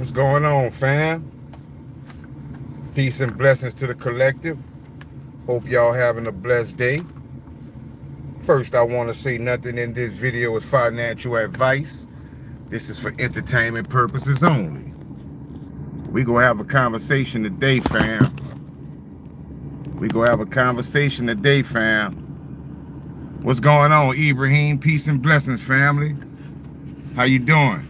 What's going on, fam? Peace and blessings to the collective. Hope y'all having a blessed day. First, I want to say nothing in this video is financial advice. This is for entertainment purposes only. We gonna have a conversation today, fam. We gonna have a conversation today, fam. What's going on, Ibrahim? Peace and blessings, family. How you doing?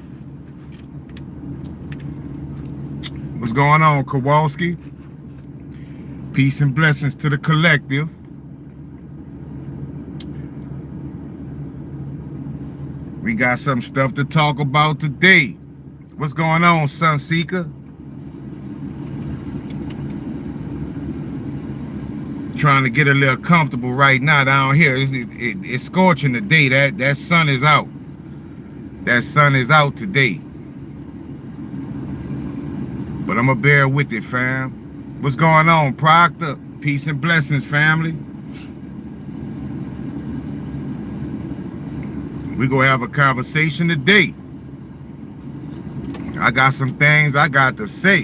What's going on, Kowalski? Peace and blessings to the collective. We got some stuff to talk about today. What's going on, Sunseeker? Trying to get a little comfortable right now down here. It's scorching today. That sun is out. That sun is out today. But I'm going to bear with it, fam. What's going on, Proctor? Peace and blessings, family. We're going to have a conversation today. I got some things I got to say.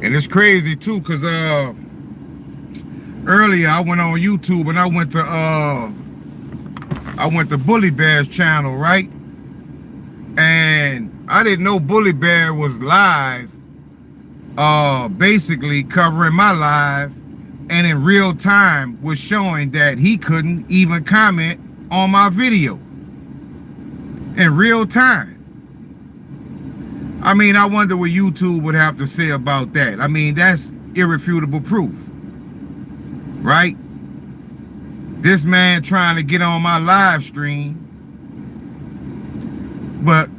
And it's crazy, too, because earlier I went on YouTube and I went to Bully Bear's channel, right? And I didn't know Bully Bear was live, basically covering my live, and in real time was showing that he couldn't even comment on my video. In real time. I mean, I wonder what YouTube would have to say about that. I mean, that's irrefutable proof, right? This man trying to get on my live stream, but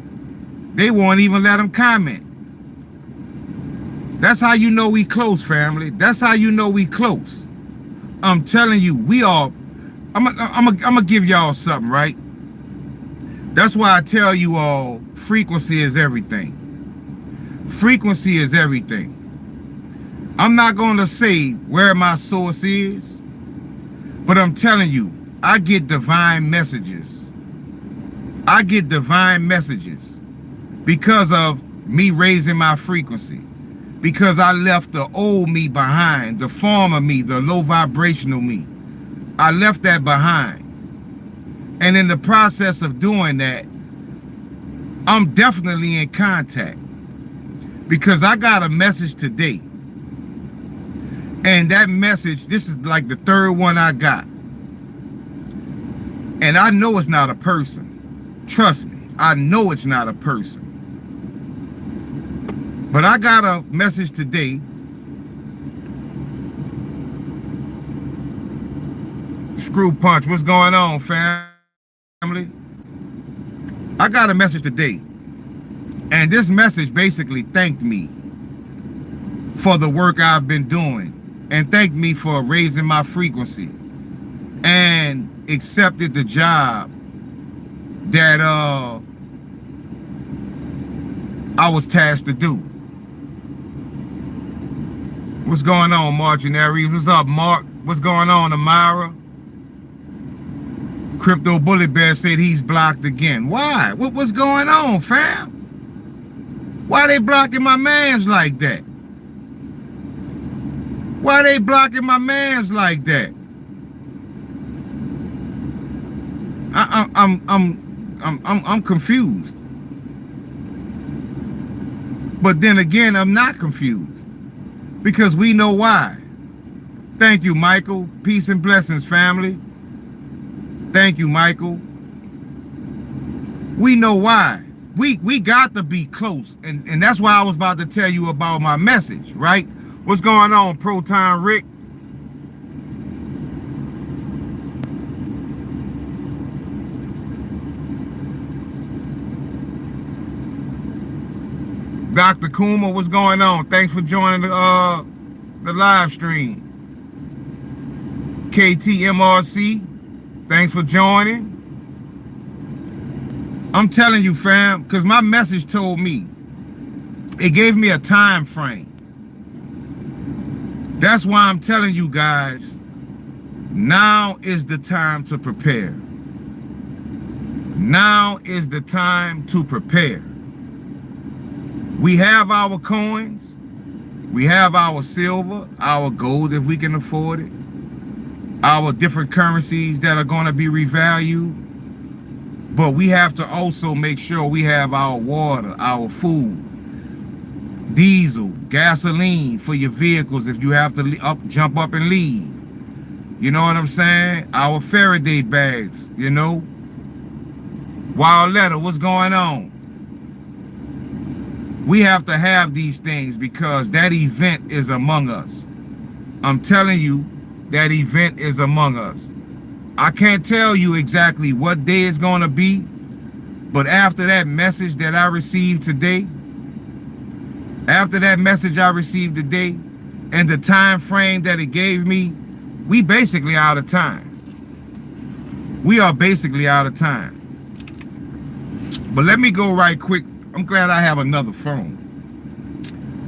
they won't even let him comment. That's how you know we close, family. That's how you know we close. I'm telling you, we all, I'm gonna give y'all something, right? That's why I tell you all, frequency is everything. Frequency is everything. I'm not gonna say where my source is, but I'm telling you, I get divine messages. I get divine messages because of me raising my frequency, because I left the old me behind, the former me, the low vibrational me. I left that behind. And in the process of doing that, I'm definitely in contact because I got a message today. And that message, this is like the third one I got. And I know it's not a person. Trust me, I know it's not a person. But I got a message today. Screw Punch, what's going on, family? I got a message today. And this message basically thanked me for the work I've been doing. And thanked me for raising my frequency. And accepted the job that I was tasked to do. What's going on, Marginary? What's up, Mark? What's going on, Amara? Crypto Bully Bear said he's blocked again. Why? What's going on, fam? Why they blocking my mans like that? Why they blocking my mans like that? I'm confused. But then again, I'm not confused. Because we know why. Thank you, Michael. Peace and blessings, family. Thank you, Michael. We know why. We got to be close. And that's why I was about to tell you about my message, right? What's going on, Proton Rick? Dr. Kuma, what's going on? Thanks for joining the live stream. KTMRC, thanks for joining. I'm telling you, fam, because my message told me, it gave me a time frame. That's why I'm telling you guys, now is the time to prepare. Now is the time to prepare. We have our coins, we have our silver, our gold if we can afford it, our different currencies that are going to be revalued. But we have to also make sure we have our water, our food, diesel, gasoline for your vehicles if you have to jump up and leave. You know what I'm saying? Our Faraday bags, you know. Wild Letter, what's going on? We have to have these things because that event is among us. I'm telling you, that event is among us. I can't tell you exactly what day it's going to be, but after that message that I received today, and the time frame that it gave me, we basically out of time. We are basically out of time. But let me go right quick. I'm glad I have another phone.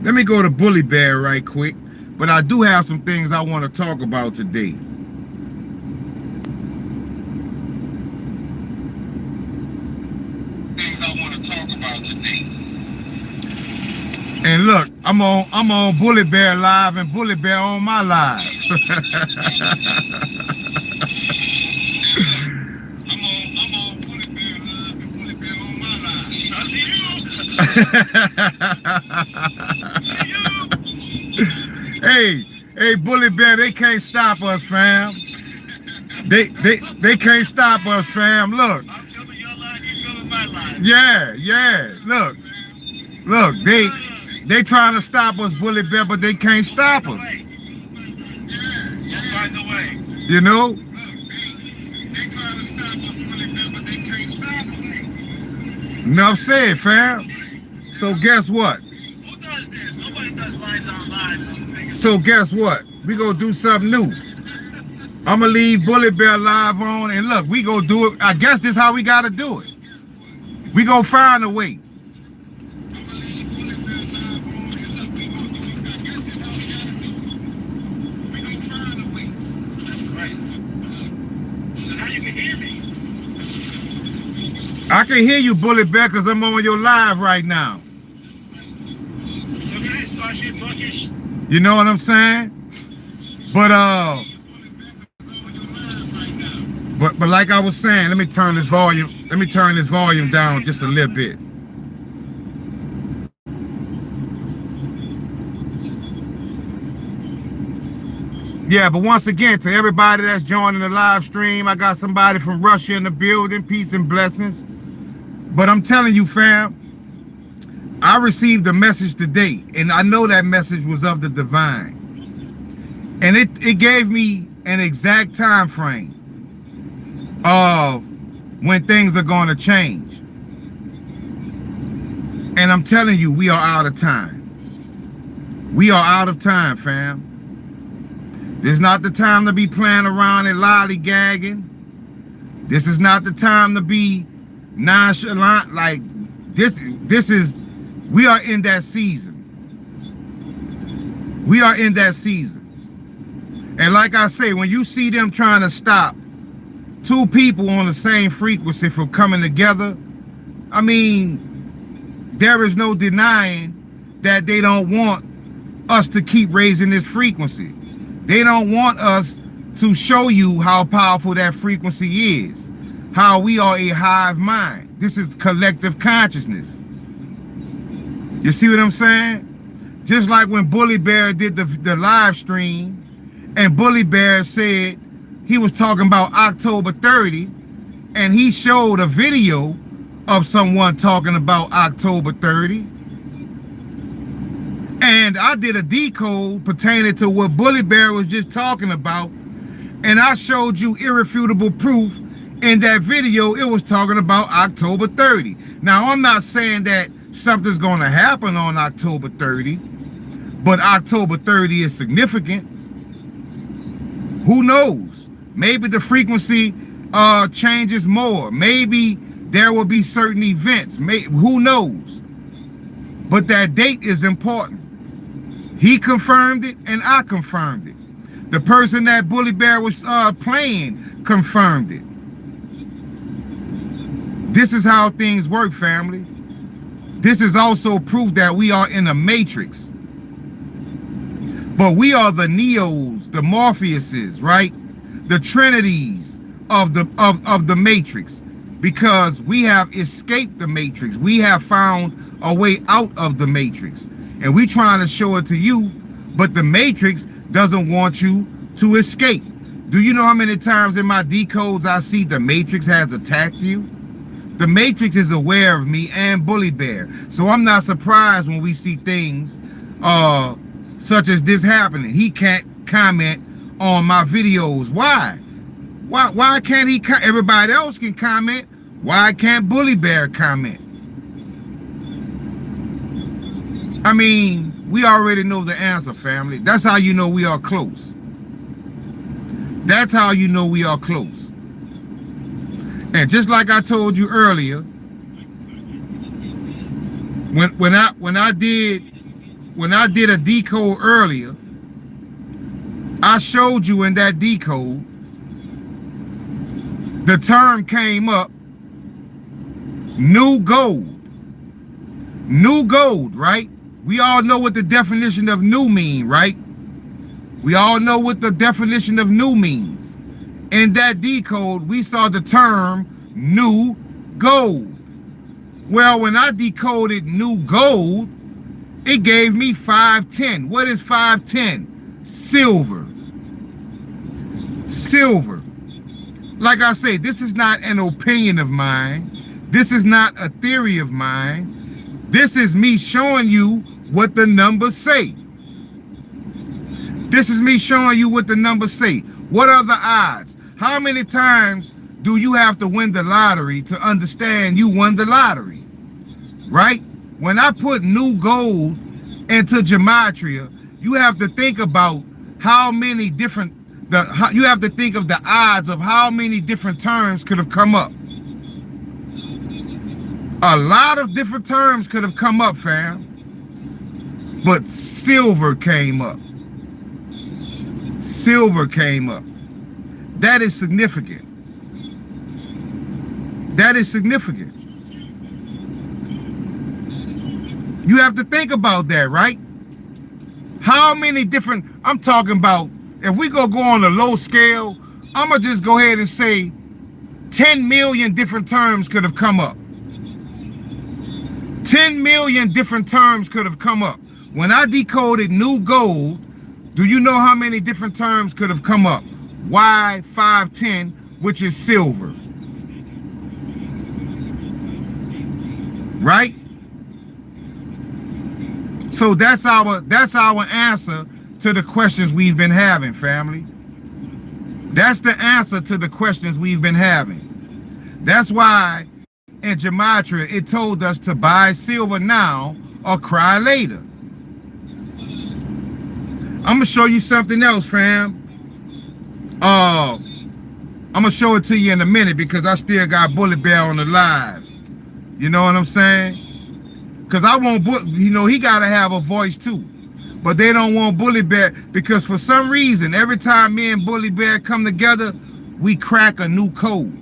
Let me go to Bully Bear right quick. But I do have some things I want to talk about today. And look, I'm on Bully Bear Live and Bully Bear on my live. I'm on Bully Bear Live and Bully Bear on my live. I see you. Hey, Bully Bear, they can't stop us, fam. They can't stop us, fam. Look. I'm feeling your live, you feeling my live. Yeah. Look, they trying to stop us, Bully Bear, but they can't stop us. We'll find a way. You know? They trying to stop us, Bully Bear, but they can't stop us. Enough said, fam. So guess what? Who does this? Nobody does lives on lives. So guess what? We gonna do something new. I'm gonna leave Bully Bear Live on, and look, we gonna do it. I guess this is how we gotta do it. We gonna find a way. I can hear you, Bully Bear, because I'm on your live right now. So guys, start shit talking. You know what I'm saying? But like I was saying, let me turn this volume down just a little bit. Yeah, but once again, to everybody that's joining the live stream, I got somebody from Russia in the building. Peace and blessings. But I'm telling you, fam, I received a message today, and I know that message was of the divine. And it gave me an exact time frame of when things are going to change. And I'm telling you, we are out of time. We are out of time, fam. This is not the time to be playing around and lollygagging. This is not the time to be nonchalant. Like this is, we are in that season. We are in that season. And like I say, when you see them trying to stop two people on the same frequency from coming together, I mean, there is no denying that they don't want us to keep raising this frequency. They don't want us to show you how powerful that frequency is, how we are a hive mind. This is collective consciousness. You see what I'm saying? Just like when Bully Bear did the live stream, and Bully Bear said he was talking about October 30, and he showed a video of someone talking about October 30. And I did a decode pertaining to what Bully Bear was just talking about, and I showed you irrefutable proof in that video. It was talking about October 30. Now, I'm not saying that something's going to happen on October 30, but October 30 is significant. Who knows? Maybe the frequency changes more. Maybe there will be certain events. Who knows? But that date is important. He confirmed it, and I confirmed it. The person that Bully Bear was playing confirmed it. This is how things work, family. This is also proof that we are in a matrix. But we are the Neos, the Morpheuses, right? The Trinities of the matrix, because we have escaped the matrix. We have found a way out of the matrix, and we trying to show it to you, but the matrix doesn't want you to escape. Do you know how many times in my decodes I see the matrix has attacked you? The matrix is aware of me and Bully Bear, so I'm not surprised when we see things such as this happening. He can't comment on my videos. Why? Why can't he? Everybody else can comment. Why can't Bully Bear comment? I mean, we already know the answer, family. That's how you know we are close. That's how you know we are close. And just like I told you earlier, when I did a decode earlier, I showed you in that decode, the term came up, new gold. New gold, right? We all know what the definition of new mean, right? We all know what the definition of new means. In that decode, we saw the term new gold. Well, when I decoded new gold, it gave me 510. What is 510? Silver. Silver. Like I say, this is not an opinion of mine. This is not a theory of mine. This is me showing you what the numbers say. This is me showing you what the numbers say. What are the odds? How many times do you have to win the lottery to understand you won the lottery? Right? When I put new gold into gematria, you have to think about how many different, you have to think of the odds of how many different terms could have come up. A lot of different terms could have come up, fam. But silver came up. Silver came up. That is significant. That is significant. You have to think about that, right? How many different, I'm talking about, if we go on a low scale, I'm going to just go ahead and say 10 million different terms could have come up. 10 million different terms could have come up. When I decoded new gold, do you know how many different terms could have come up? Y510, which is silver. Right? So that's our answer to the questions we've been having, family. That's the answer to the questions we've been having. That's why in gematria it told us to buy silver now or cry later. I'm gonna show you something else, fam. I'm gonna show it to you in a minute because I still got Bully Bear on the live. You know what I'm saying? Because I want, you know, he gotta have a voice too. But they don't want Bully Bear because for some reason, every time me and Bully Bear come together, we crack a new code.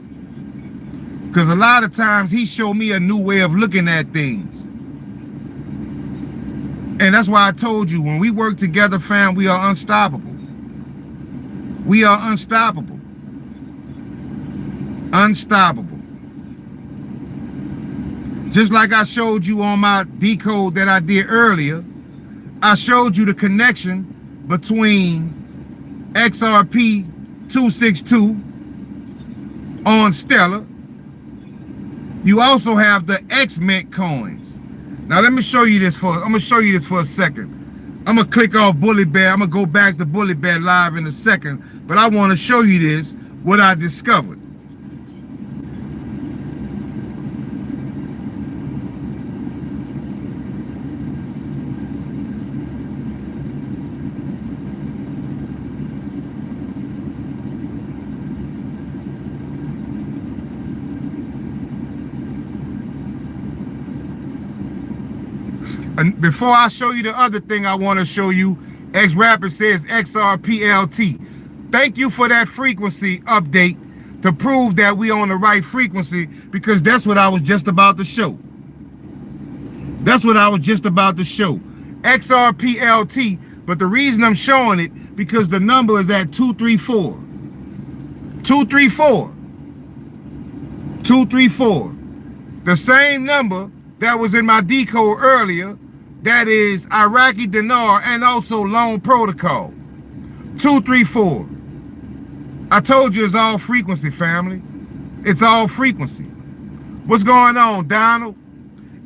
Because a lot of times he showed me a new way of looking at things. And that's why I told you, when we work together, fam, we are unstoppable. We are unstoppable. Unstoppable. Just like I showed you on my decode that I did earlier, I showed you the connection between XRP 262 on Stellar. You also have the X-Mint coins. Now let me show you this I'm gonna show you this for a second. I'm gonna click off Bully Bear. I'm gonna go back to Bully Bear live in a second, but I want to show you this, what I discovered. And before I show you the other thing I want to show you, X Rapper says XRPLT. Thank you for that frequency update to prove that we on the right frequency, because that's what I was just about to show. That's what I was just about to show. XRPLT, but the reason I'm showing it, because the number is at 234. 234. 234. The same number that was in my decode earlier, that is Iraqi dinar and also loan protocol. 234. I told you it's all frequency, family. It's all frequency. What's going on, Donald?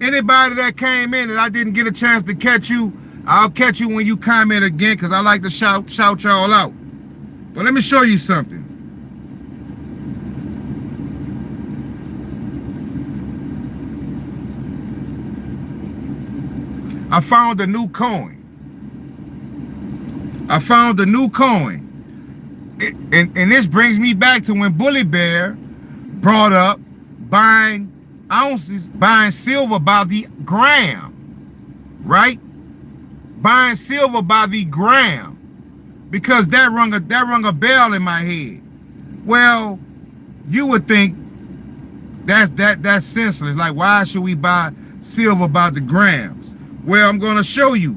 Anybody that came in and I didn't get a chance to catch you, I'll catch you when you comment again, because I like to shout y'all out. But let me show you something. I found a new coin. I found a new coin. And this brings me back to when Bully Bear brought up buying ounces, buying silver by the gram, right? Buying silver by the gram, because that rung a bell in my head. Well, you would think that's senseless. Like, why should we buy silver by the grams? Well, I'm going to show you,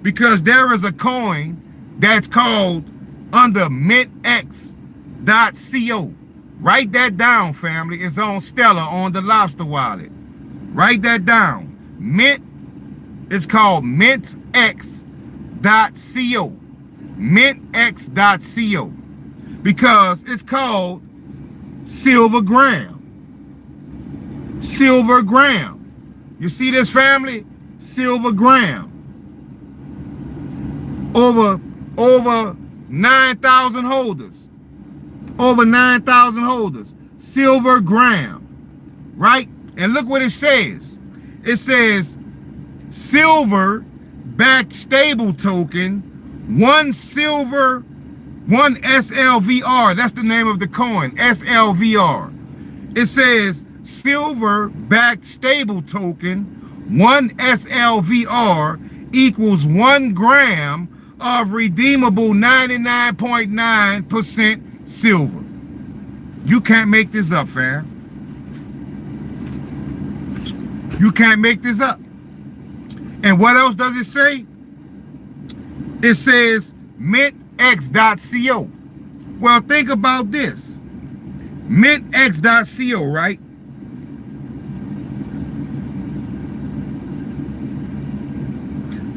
because there is a coin that's called under mintx.co. Write that down, family. It's on Stellar on the Lobster wallet. Write that down. Mint, it's called mintx.co. Mintx.co. Because it's called silver gram. Silver gram. You see this, family? Silver gram. Over 9,000 holders. Over 9,000 holders. Silver gram. Right? And look what it says. It says silver backed stable token, one silver, one SLVR. That's the name of the coin. SLVR. It says silver backed stable token, one SLVR equals 1 gram of redeemable 99.9% silver. You can't make this up, fam. You can't make this up. And what else does it say? It says mintx.co. Well, think about this. Mintx.co, right?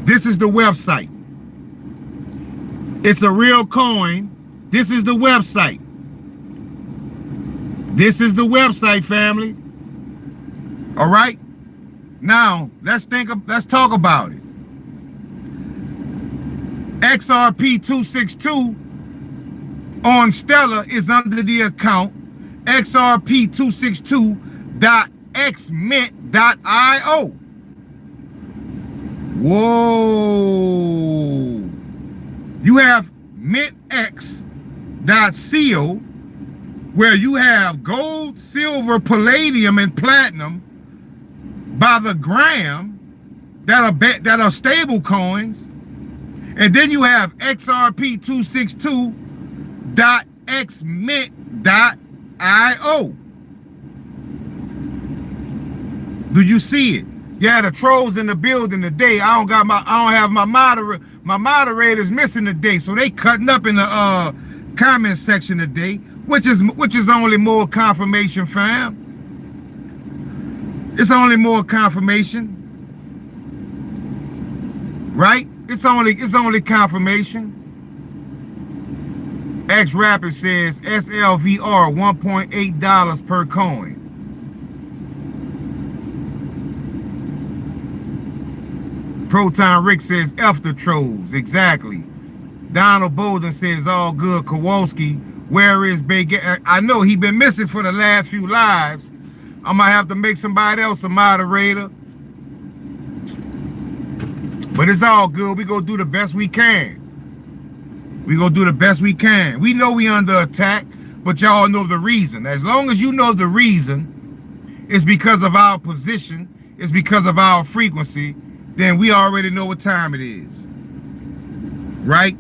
This is the website. It's a real coin. This is the website. This is the website, family. All right? Now, let's talk about it. XRP262 on Stellar is under the account xrp262.xmint.io. Whoa. You have mintx.co, where you have gold, silver, palladium, and platinum by the gram that are stable coins. And then you have xrp262.xmint.io. Do you see it? Yeah, the trolls in the building today. I don't have my moderator. My moderator's missing today, so they cutting up in the comment section today, which is only more confirmation, fam. It's only more confirmation, right? It's only confirmation. X Rapper says SLVR $1.8 per coin. Proton Rick says F the trolls. Exactly. Donald Bolden says all good. Kowalski, where is Big? I know he been missing for the last few lives. I might have to make somebody else a moderator. But it's all good. We gonna do the best we can. We gonna do the best we can. We know we under attack, but y'all know the reason. As long as you know the reason, it's because of our position, it's because of our frequency, then we already know what time it is. Right?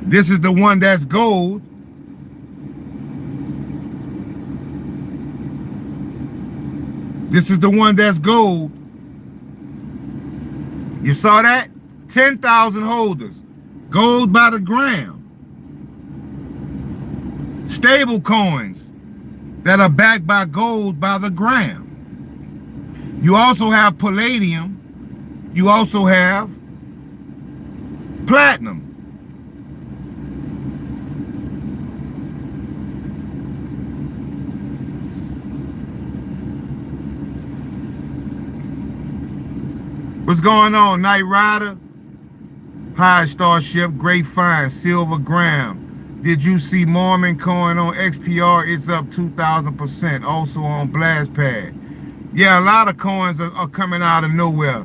This is the one that's gold. This is the one that's gold. You saw that? 10,000 holders. Gold by the gram. Stable coins that are backed by gold by the gram. You also have palladium. You also have platinum. What's going on, Knight Rider? Hi, Starship. Great find. Silver gram. Did you see Mormon coin on XPR? It's up 2,000%. Also on BlastPad. Yeah, a lot of coins are coming out of nowhere.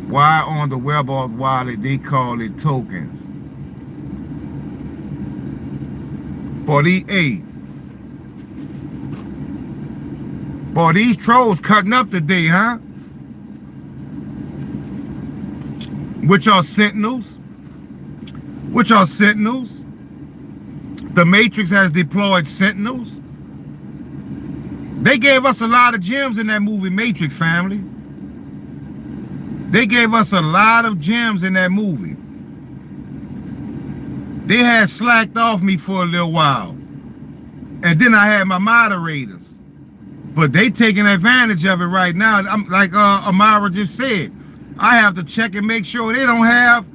Why on the Webos wallet they call it tokens? Boy, these trolls cutting up today, huh? Which are sentinels? Which are sentinels? The Matrix has deployed sentinels. They gave us a lot of gems in that movie Matrix, family. They gave us a lot of gems in that movie. They had slacked off me for a little while. And then I had my moderators. But they taking advantage of it right now. I'm like Amara just said. I have to check and make sure they don't have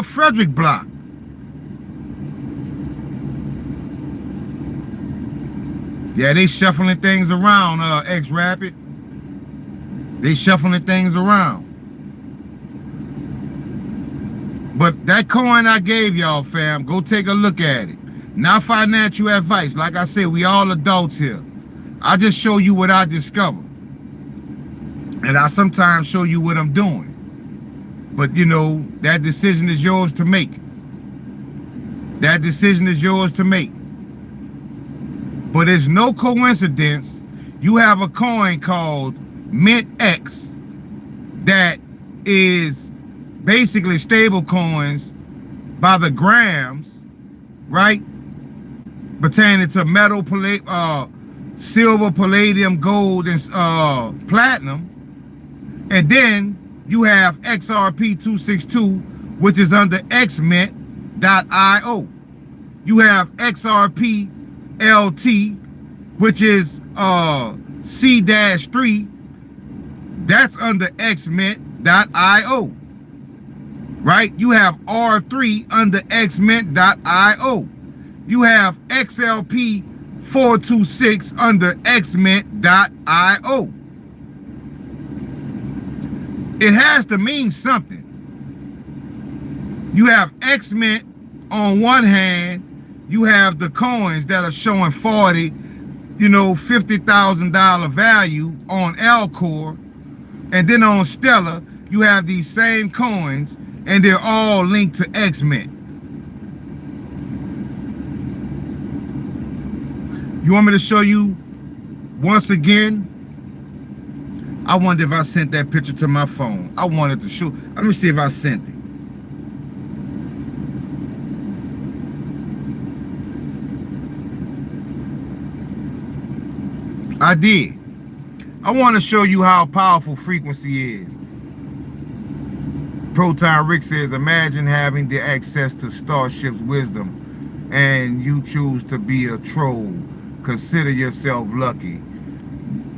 Frederick block. Yeah, they shuffling things around, X-Rapid. They shuffling things around. But that coin I gave y'all, fam, go take a look at it. Not financial advice. Like I said, we all adults here. I just show you what I discover. And I sometimes show you what I'm doing. But, you know, that decision is yours to make. That decision is yours to make. But it's no coincidence you have a coin called Mint X that is basically stable coins by the grams, right? Pertaining to metal, silver, palladium, gold, and platinum. And then you have XRP262, which is under xmint.io. You have XRP-LT, which is C-3. That's under xmint.io. Right? You have R3 under xmint.io. You have XLP426 under xmint.io. It has to mean something. You have xmint on one hand. You have the coins that are showing 40, you know, $50,000 value on Alcor. And then on Stellar, you have these same coins, and they're all linked to xmint. You want me to show you once again? I wonder if I sent that picture to my phone. I wanted to show. Let me see if I sent it. I did. I want to show you how powerful frequency is. Proton Rick says, imagine having the access to Starship's wisdom and you choose to be a troll. Consider yourself lucky.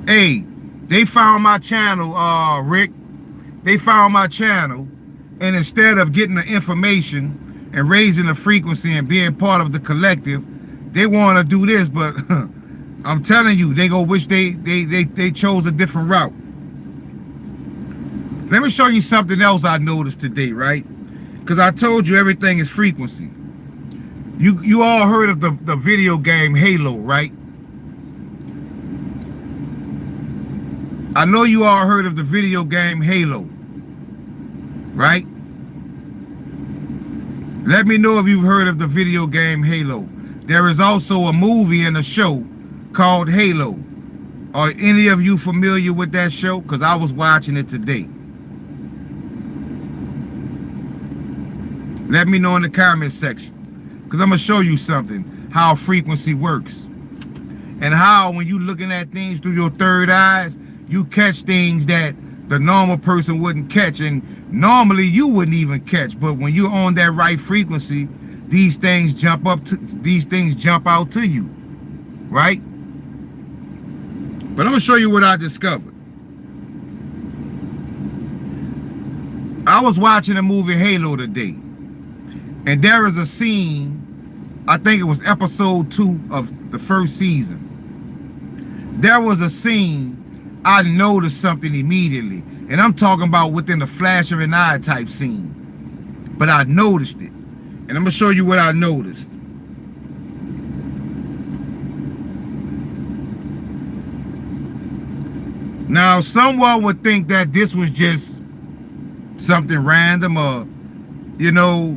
Hey, they found my channel, Rick. They found my channel, and instead of getting the information and raising the frequency and being part of the collective, they want to do this, but I'm telling you, they go wish they chose a different route. Let me show you something else I noticed today, right? Because I told you everything is frequency. You all heard of the video game Halo, right? I know you all heard of the video game Halo, right? Let me know if you've heard of the video game Halo. There is also a movie and a show called Halo. Are any of you familiar with that show? Because I was watching it today. Let me know in the comment section. Because I'm going to show you something, how frequency works. And how when you looking at things through your third eyes, you catch things that the normal person wouldn't catch. And normally you wouldn't even catch. But when you're on that right frequency, these things jump out to you. Right? But I'm going to show you what I discovered. I was watching the movie Halo today. And there is a scene, I think it was episode 2 of the first season. There was a scene, I noticed something immediately. And I'm talking about within the flash of an eye type scene. But I noticed it. And I'm going to show you what I noticed. Now, someone would think that this was just something random, or, you know,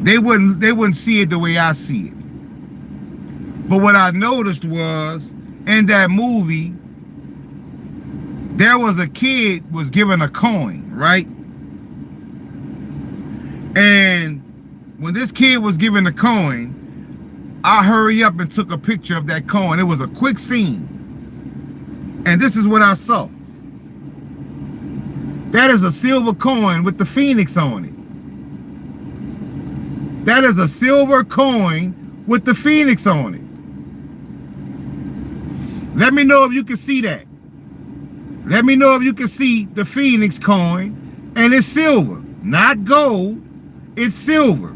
they wouldn't see it the way I see it. But what I noticed was, in that movie, there was a kid was given a coin, right? And when this kid was given the coin, I hurried up and took a picture of that coin. It was a quick scene. And this is what I saw. That is a silver coin with the phoenix on it. That is a silver coin with the phoenix on it. Let me know if you can see that. Let me know if you can see the phoenix coin, and it's silver, not gold, it's silver,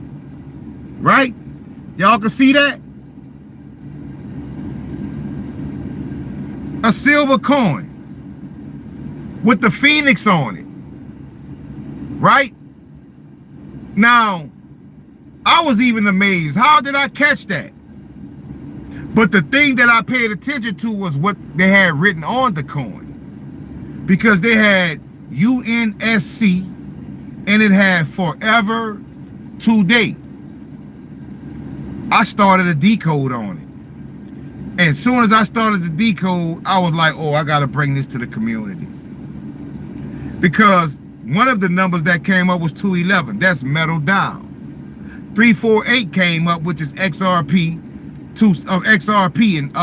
right? Y'all can see that? A silver coin with the phoenix on it, right? Now, I was even amazed. How did I catch that? But the thing that I paid attention to was what they had written on the coin. Because they had UNSC and it had forever today. I started to decode on it. And as soon as I started to decode, I was like, oh, I got to bring this to the community. Because one of the numbers that came up was 211. That's metal dial. 348 came up, which is XRP, XRP and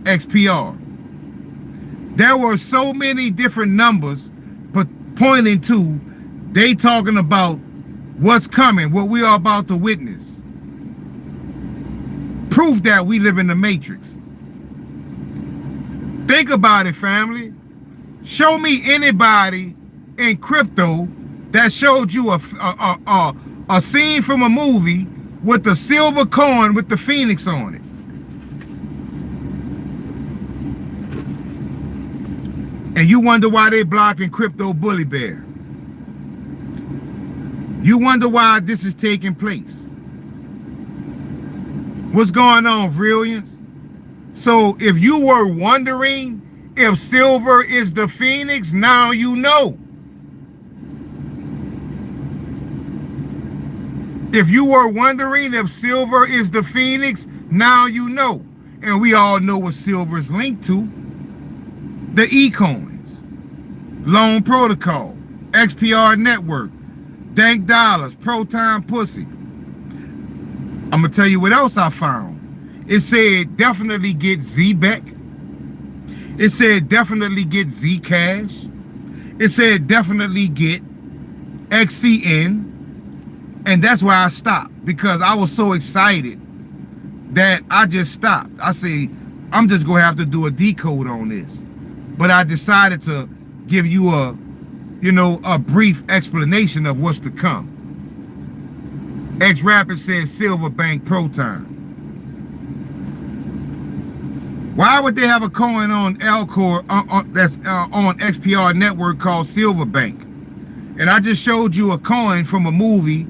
XPR. There were so many different numbers, but pointing to they talking about what's coming, what we are about to witness. Proof that we live in the matrix. Think about it, family. Show me anybody in crypto that showed you a scene from a movie with a silver coin with the phoenix on it. And you wonder why they blocking Crypto Bully Bear. You wonder why this is taking place. What's going on, brilliance? So if you were wondering if silver is the phoenix, now you know. If you were wondering if silver is the phoenix, now you know. And we all know what silver is linked to. The E-coins, Loan Protocol, XPR Network, Dank Dollars, Proton Pussy. I'm going to tell you what else I found. It said definitely get ZBEC. It said definitely get Zcash. It said definitely get XCN. And that's why I stopped, because I was so excited that I just stopped. I say, I'm just going to have to do a decode on this. But I decided to give you a brief explanation of what's to come. X Rapid says Silverbank Proton. Why would they have a coin on Alcor that's on XPR Network called Silverbank? And I just showed you a coin from a movie,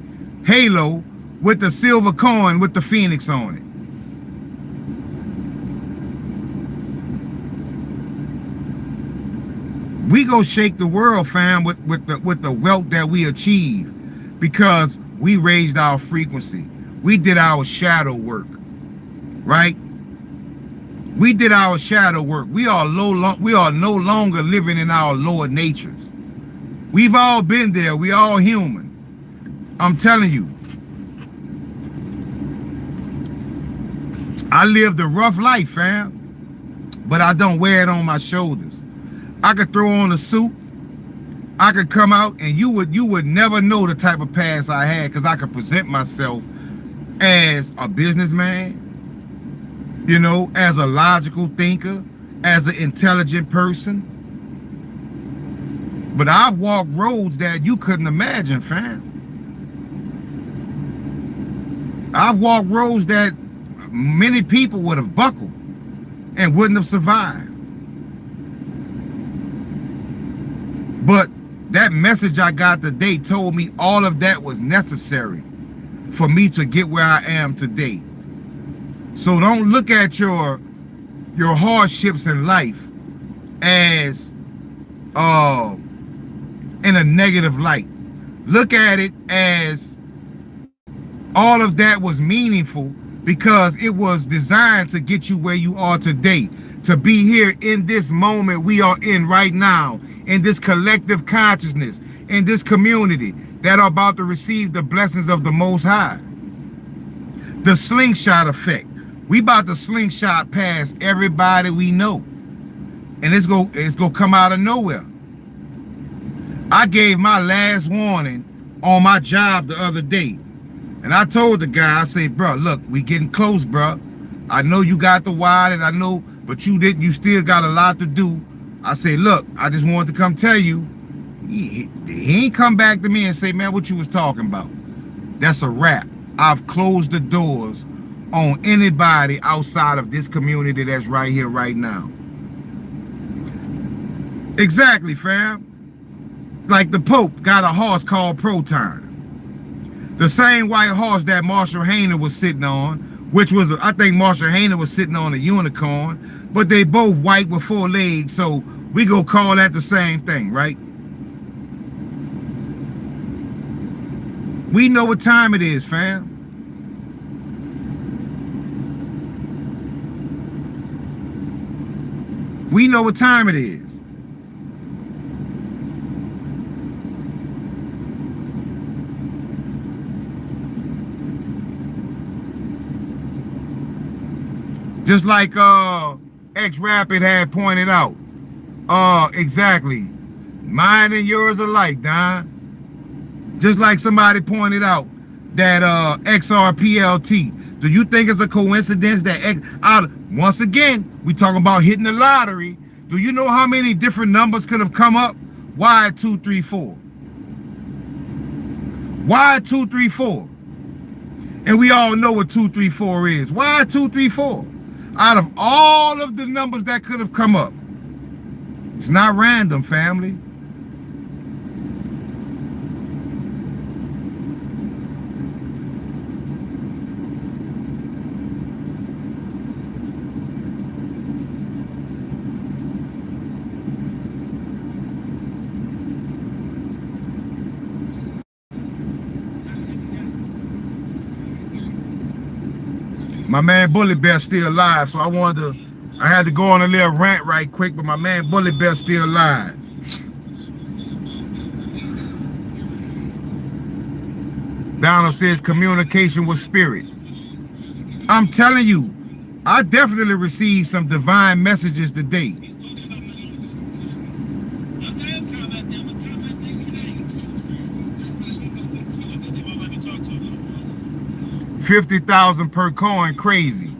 Halo, with the silver coin with the phoenix on it. We go shake the world, fam, with the wealth that we achieve, because we raised our frequency. We did our shadow work, right? We did our shadow work. We are no longer living in our lower natures. We've all been there. We all human. I'm telling you. I lived a rough life, fam. But I don't wear it on my shoulders. I could throw on a suit. I could come out and you would never know the type of past I had, because I could present myself as a businessman, you know, as a logical thinker, as an intelligent person. But I've walked roads that you couldn't imagine, fam. I've walked roads that many people would have buckled and wouldn't have survived. But that message I got today told me all of that was necessary for me to get where I am today. So don't look at your hardships in life as in a negative light. Look at it as all of that was meaningful, because it was designed to get you where you are today, to be here in this moment we are in right now, in this collective consciousness, in this community that are about to receive the blessings of the Most High. The slingshot effect. We about to slingshot past everybody we know, and it's gonna come out of nowhere. I gave my last warning on my job the other day, and I told the guy, I said, bro, look, we getting close, bro. I know you got the wide, and I know, but you still got a lot to do. I said, look, I just wanted to come tell you, he ain't come back to me and say, man, what you was talking about. That's a wrap. I've closed the doors on anybody outside of this community that's right here, right now. Exactly, fam. Like the Pope got a horse called Proton. The same white horse that Marshall Hayner was sitting on, which was, I think Marshall Hayner was sitting on a unicorn, but they both white with 4 legs, so we go call that the same thing, right? We know what time it is, fam. We know what time it is. Just like X-Rapid had pointed out. Exactly. Mine and yours alike, Don. Just like somebody pointed out that XRPLT. Do you think it's a coincidence that once again, we talking about hitting the lottery. Do you know how many different numbers could have come up? Why 234? Why 234? And we all know what 234 is. Why 234? Out of all of the numbers that could have come up, it's not random, family. My man Bully Bear still alive, so I had to go on a little rant right quick, but my man Bully Bear still alive. Donald says communication with spirit. I'm telling you, I definitely received some divine messages today. $50,000 per coin, crazy.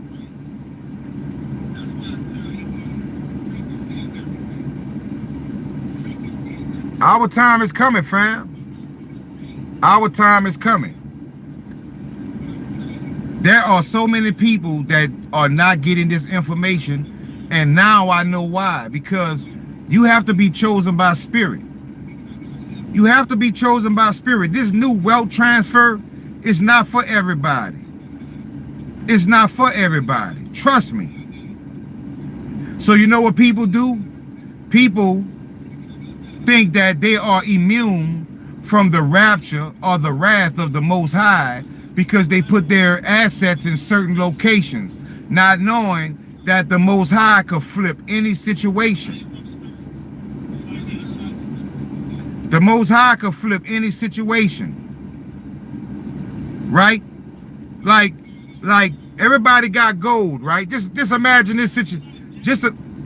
Our time is coming, fam. Our time is coming. There are so many people that are not getting this information, and now I know why. Because you have to be chosen by spirit. You have to be chosen by spirit. This new wealth transfer is not for everybody. It's not for everybody. Trust me. So you know what people do? People think that they are immune from the rapture or the wrath of the Most High because they put their assets in certain locations, not knowing that the Most High could flip any situation. The Most High could flip any situation, right? Like everybody got gold, right? Just imagine this situation.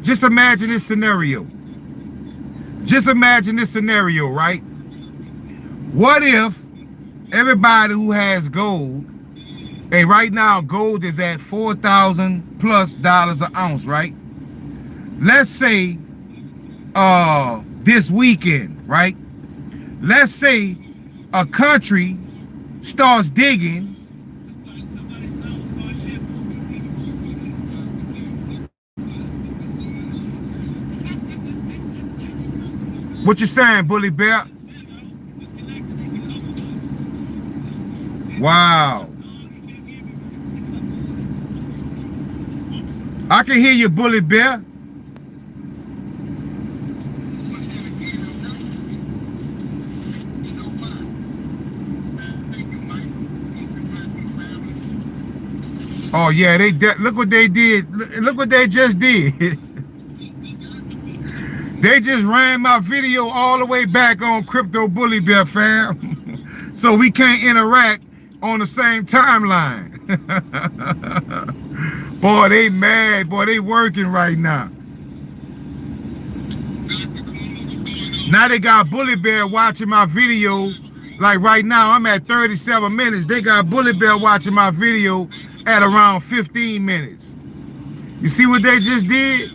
Just imagine this scenario. Just imagine this scenario, right? What if everybody who has gold, and right now gold is at $4,000 plus an ounce, right? Let's say this weekend, right? Let's say a country starts digging what you saying, Bully Bear? Wow. I can hear you, Bully Bear. Oh yeah, look what they did. Look what they just did. They just ran my video all the way back on Crypto Bully Bear, fam. So we can't interact on the same timeline. Boy, they mad. Boy, they working right now. Now they got Bully Bear watching my video. Like right now, I'm at 37 minutes. They got Bully Bear watching my video at around 15 minutes. You see what they just did?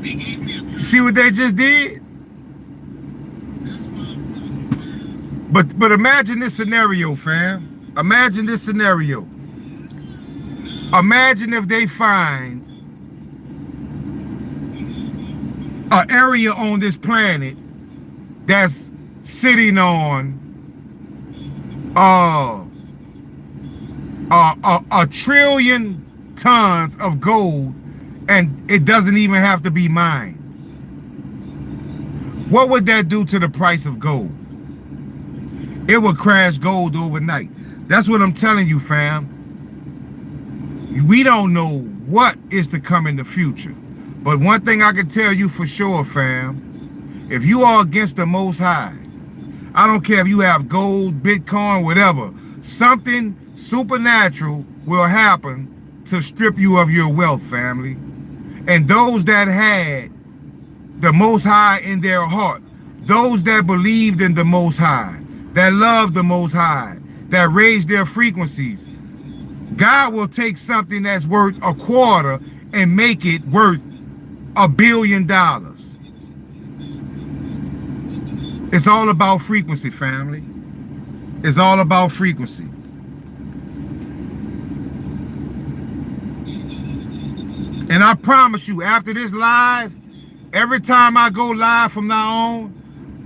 You see what they just did? But imagine this scenario, fam. Imagine this scenario. Imagine if they find an area on this planet that's sitting on a trillion tons of gold, and it doesn't even have to be mined. What would that do to the price of gold? It would crash gold overnight. That's what I'm telling you, fam. We don't know what is to come in the future. But one thing I can tell you for sure, fam, if you are against the Most High, I don't care if you have gold, Bitcoin, whatever, something supernatural will happen to strip you of your wealth, family. And those that had the Most High in their heart, those that believed in the Most High, that loved the Most High, that raised their frequencies, God will take something that's worth a quarter and make it worth $1 billion. It's all about frequency, family. It's all about frequency. And I promise you, after this live, every time I go live from now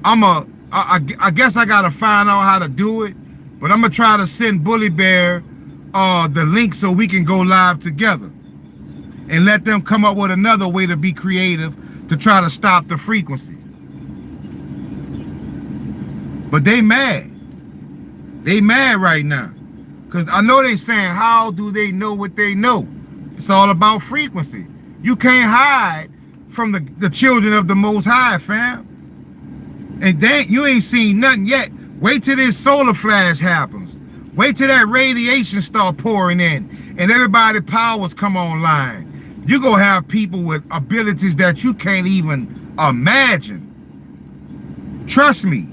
on, I guess I gotta find out how to do it, but I'm gonna try to send Bully Bear the link so we can go live together and let them come up with another way to be creative to try to stop the frequency. But they mad. They mad right now. Because I know they saying, how do they know what they know? It's all about frequency. You can't hide from the children of the Most High, fam. And you ain't seen nothing yet. Wait till this solar flash happens. Wait till that radiation start pouring in and everybody's powers come online. You're going to have people with abilities that you can't even imagine. Trust me.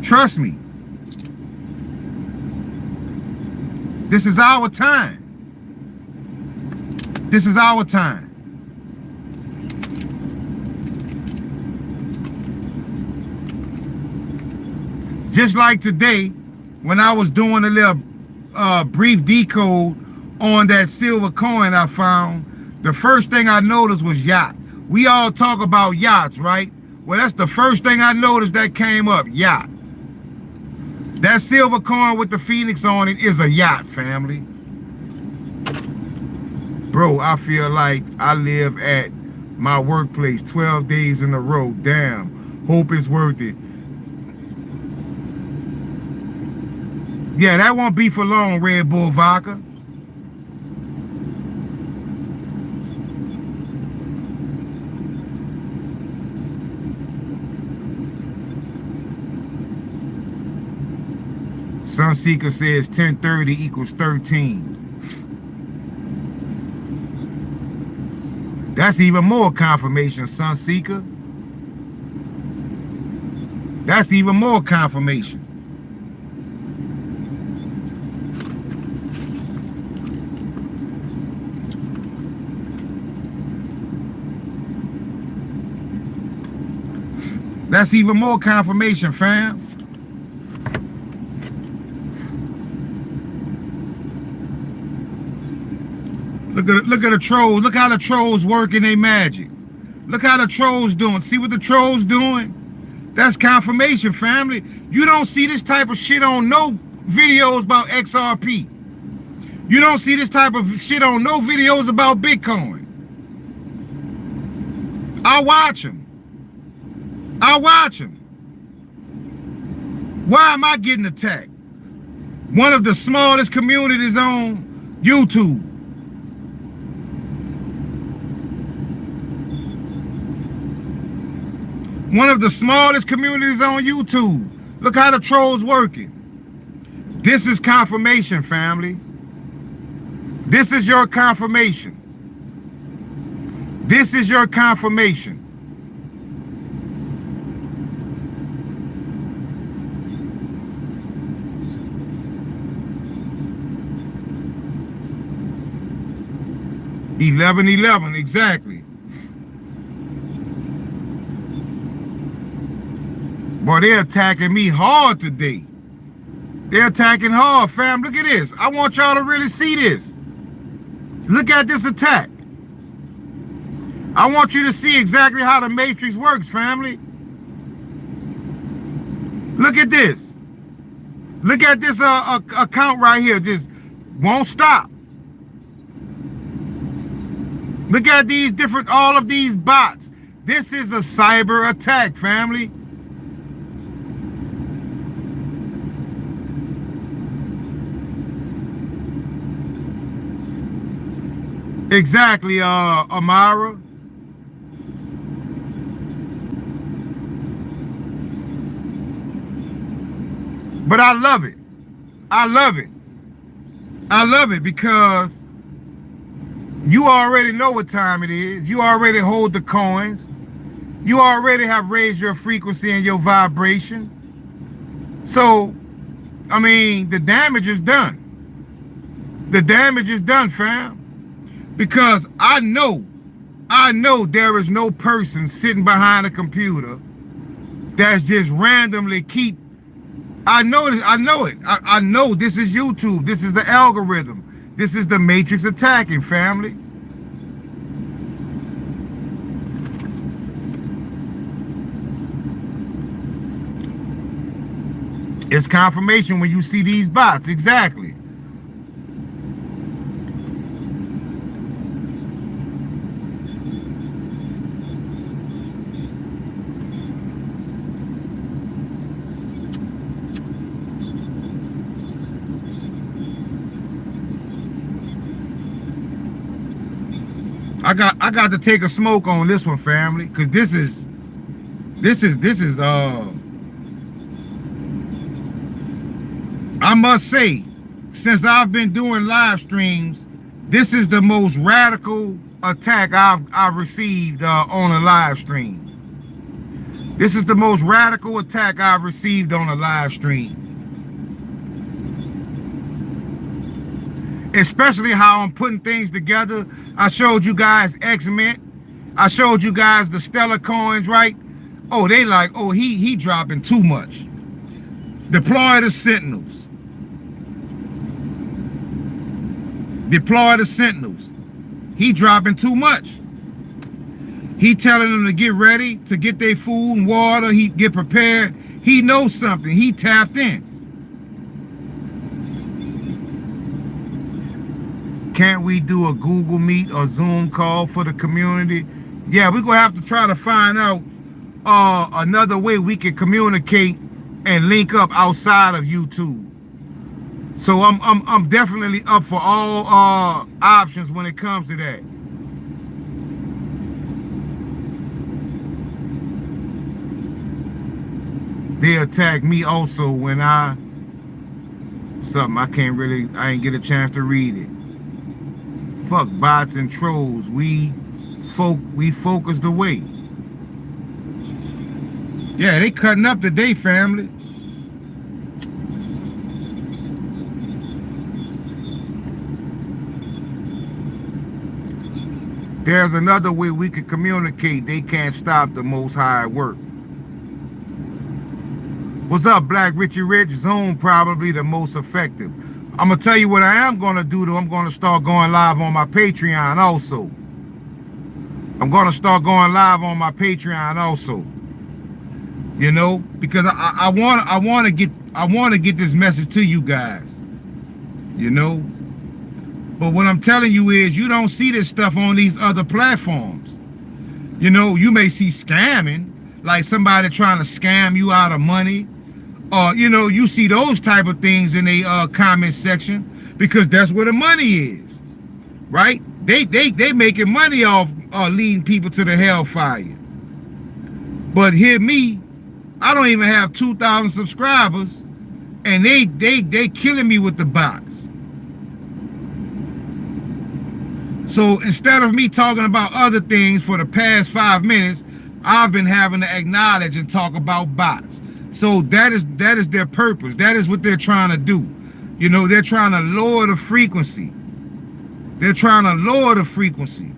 Trust me. This is our time. This is our time. Just like today, when I was doing a little brief decode on that silver coin I found, the first thing I noticed was yacht. We all talk about yachts, right? Well, that's the first thing I noticed that came up, yacht. That silver coin with the phoenix on it is a yacht, family. Bro, I feel like I live at my workplace 12 days in a row. Damn, hope it's worth it. Yeah, that won't be for long, Red Bull Vodka. Sunseeker says 1030 equals 13. That's even more confirmation, Sunseeker. That's even more confirmation. That's even more confirmation, fam. Look at the trolls. Look how the trolls working their magic. Look how the trolls doing. See what the trolls doing? That's confirmation, family. You don't see this type of shit on no videos about XRP. You don't see this type of shit on no videos about Bitcoin. I watch them. I watch them. Why am I getting attacked? One of the smallest communities on YouTube. One of the smallest communities on YouTube. Look how the trolls working. This is confirmation, family. This is your confirmation. This is your confirmation. $11.11, exactly. Boy, they're attacking me hard today. They're attacking hard, fam. Look at this. I want y'all to really see this. Look at this attack. I want you to see exactly how the matrix works, family. Look at this. Look at this account right here. Just won't stop. Look at these different, all of these bots. This is a cyber attack, family. Exactly, Amara. But I love it. I love it. I love it because you already know what time it is. You already hold the coins. You already have raised your frequency and your vibration. So, I mean, the damage is done. The damage is done, fam. Because I know there is no person sitting behind a computer that's just randomly I know it. I know this is YouTube. This is the algorithm. This is the matrix attacking, family. It's confirmation when you see these bots, exactly. I got to take a smoke on this one, family, because this is I must say, since I've been doing live streams, this is the most radical attack I've received on a live stream. This is the most radical attack I've received on a live stream. Especially how I'm putting things together. I showed you guys X-Mint. I showed you guys the Stellar coins, right? Oh, they like, oh, he dropping too much. Deploy the Sentinels. Deploy the Sentinels. He dropping too much. He telling them to get ready, to get their food and water. He get prepared. He knows something. He tapped in. Can't we do a Google Meet or Zoom call for the community? Yeah, we're gonna have to try to find out another way we can communicate and link up outside of YouTube. So I'm definitely up for all options when it comes to that. They attack me also when I Something I ain't get a chance to read it. Fuck bots and trolls. We focused away. Yeah, they cutting up today, family. There's another way we can communicate. They can't stop the Most High work. What's up, Black Richie Rich? Zoom probably the most effective. I'm going to tell you what I am going to do, though. I'm going to start going live on my Patreon also. I'm going to start going live on my Patreon also. You know, because I want to get this message to you guys. You know, but what I'm telling you is you don't see this stuff on these other platforms. You know, you may see scamming, like somebody trying to scam you out of money. Or, you know, you see those type of things in the comment section because that's where the money is, right? They making money off leading people to the hellfire. But hear me, I don't even have 2,000 subscribers, and they killing me with the bots. So instead of me talking about other things for the past 5 minutes, I've been having to acknowledge and talk about bots. So that is their purpose. That is what they're trying to do. You know, they're trying to lower the frequency. They're trying to lower the frequency.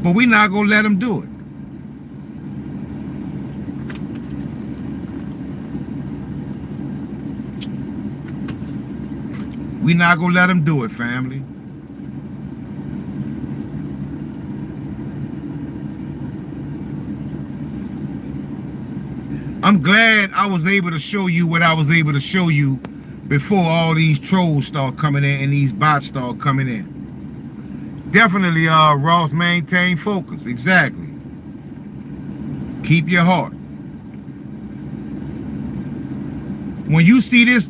But we're not going to let them do it. We're not going to let them do it, family. I'm glad I was able to show you what I was able to show you before all these trolls start coming in and these bots start coming in. Definitely, Ross, maintain focus. Exactly. Keep your heart. When you see this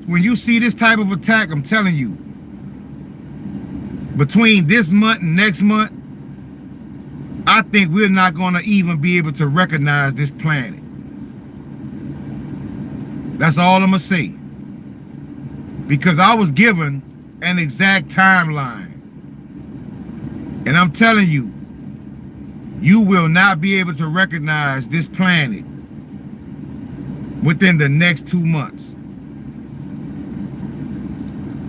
type of attack, I'm telling you, between this month and next month, I think we're not going to even be able to recognize this planet. That's all I'm going to say. Because I was given an exact timeline. And I'm telling you, you will not be able to recognize this planet within the next 2 months.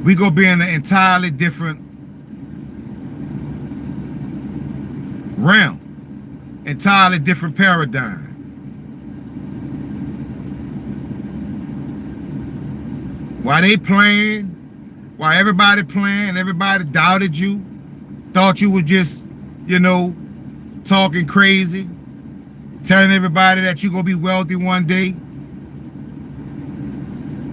We're going to be in an entirely different realm. Entirely different paradigm. While they playing, while everybody playing, everybody doubted you, thought you were just, you know, talking crazy, telling everybody that you're going to be wealthy one day.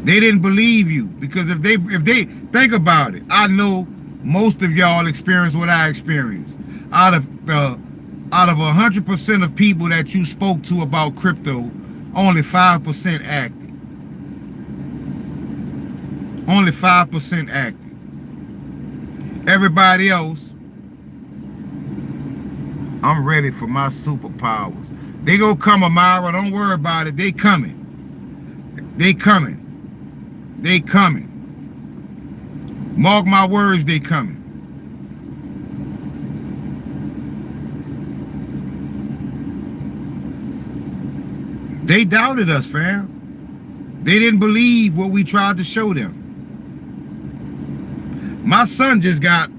They didn't believe you because if they think about it, I know most of y'all experience what I experienced. Out of 100% of people that you spoke to about crypto, only 5% active. Only 5% active. Everybody else, I'm ready for my superpowers. They gonna come, Amara. Don't worry about it. They coming. They coming. They coming. Mark my words, they coming. They doubted us, fam. They didn't believe what we tried to show them. My son just got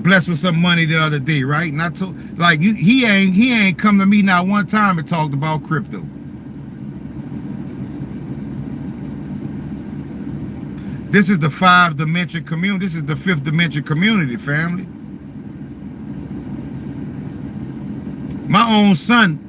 blessed with some money the other day, right? And I told, like, he ain't come to me not one time and talked about crypto. This is the 5 dimension community. This is the 5th dimension community, family. My own son,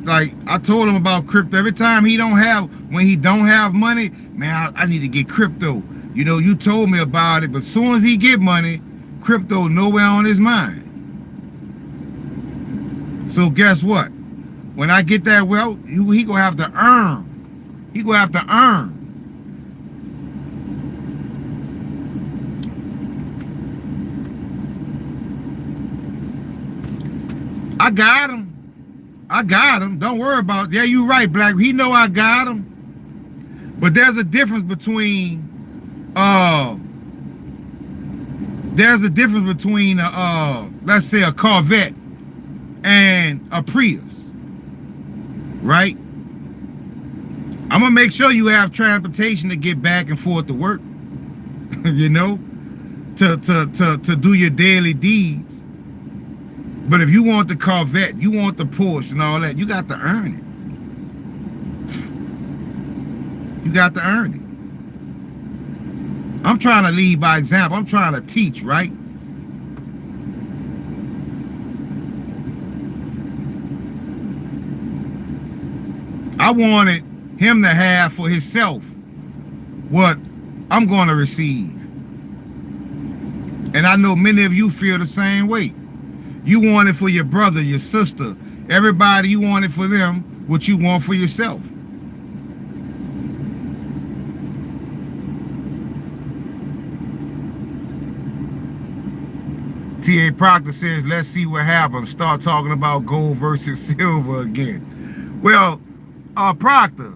like I told him about crypto. Every time when he don't have money, man, I need to get crypto. You know, you told me about it, but as soon as he get money, crypto nowhere on his mind. So guess what? When I get that wealth, he gonna have to earn. He gonna have to earn. I got him. I got him. Don't worry about it. Yeah, you right, Black. He know I got him. But there's a difference between let's say a Corvette and a Prius, right? I'm gonna make sure you have transportation to get back and forth to work, you know, to do your daily deeds. But if you want the Corvette, you want the Porsche and all that, you got to earn it. You got to earn it. I'm trying to lead by example. I'm trying to teach, right? I wanted him to have for himself what I'm going to receive. And I know many of you feel the same way. You want it for your brother, your sister, everybody. You want it for them what you want for yourself. T.A. Proctor says, let's see what happens. Start talking about gold versus silver again. Well, Proctor,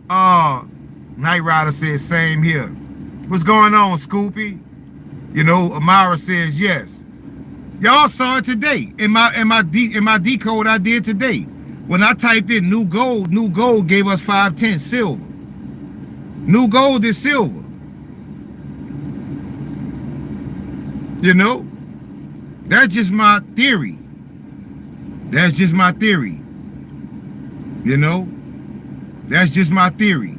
Night Rider says, same here. What's going on, Scoopy? You know, Amara says, yes. Y'all saw it today in my decode I did today. When I typed in new gold gave us 510 silver. New gold is silver. You know? That's just my theory. That's just my theory. You know? That's just my theory.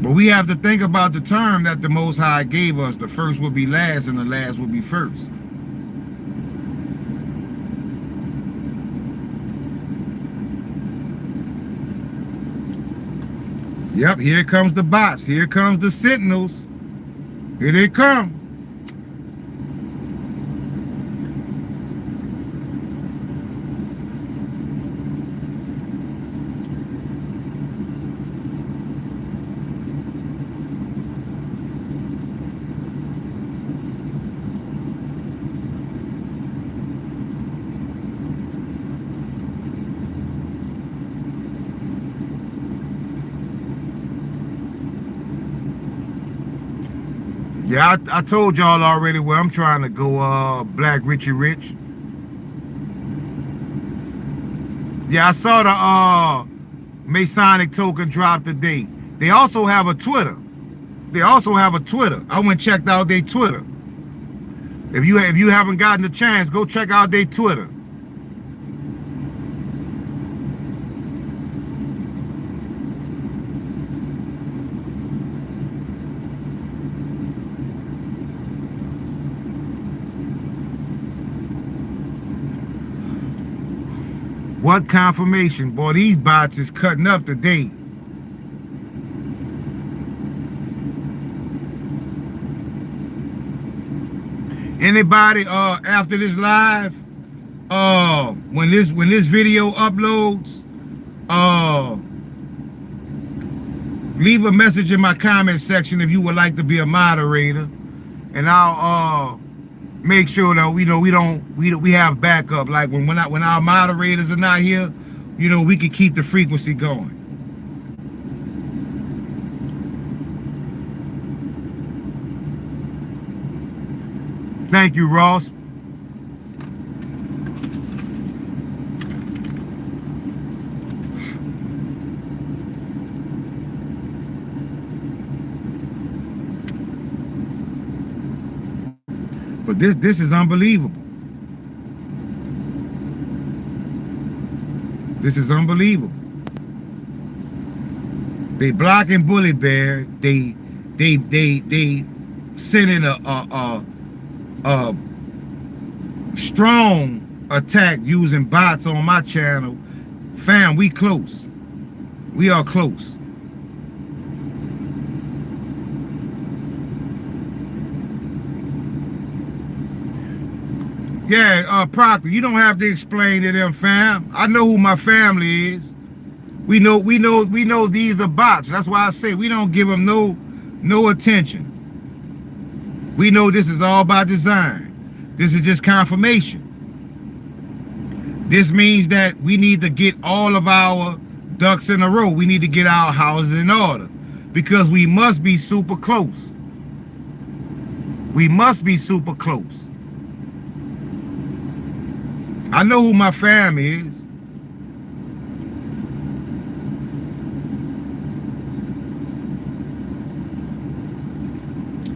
But we have to think about the term that the Most High gave us. The first will be last and the last will be first. Yep, here comes the bots. Here comes the sentinels. Here they come. Yeah, I told y'all already where I'm trying to go, Black Richie Rich. Yeah, I saw the Masonic token drop today. They also have a Twitter. I went and checked out their Twitter. If you haven't gotten the chance, go check out their Twitter. What confirmation? Boy, these bots is cutting up today. Anybody after this live, when this video uploads, leave a message in my comment section if you would like to be a moderator, and I'll make sure that we have backup. Like when our moderators are not here, you know, we can keep the frequency going. Thank you, Ross. But this is unbelievable. This is unbelievable. They blocking Bully Bear. They sending a strong attack using bots on my channel. Fam, we close. We are close. Yeah, Proctor, you don't have to explain to them, fam. I know who my family is. We know these are bots. That's why I say we don't give them no attention. We know this is all by design. This is just confirmation. This means that we need to get all of our ducks in a row. We need to get our houses in order because we must be super close. We must be super close. I know who my fam is.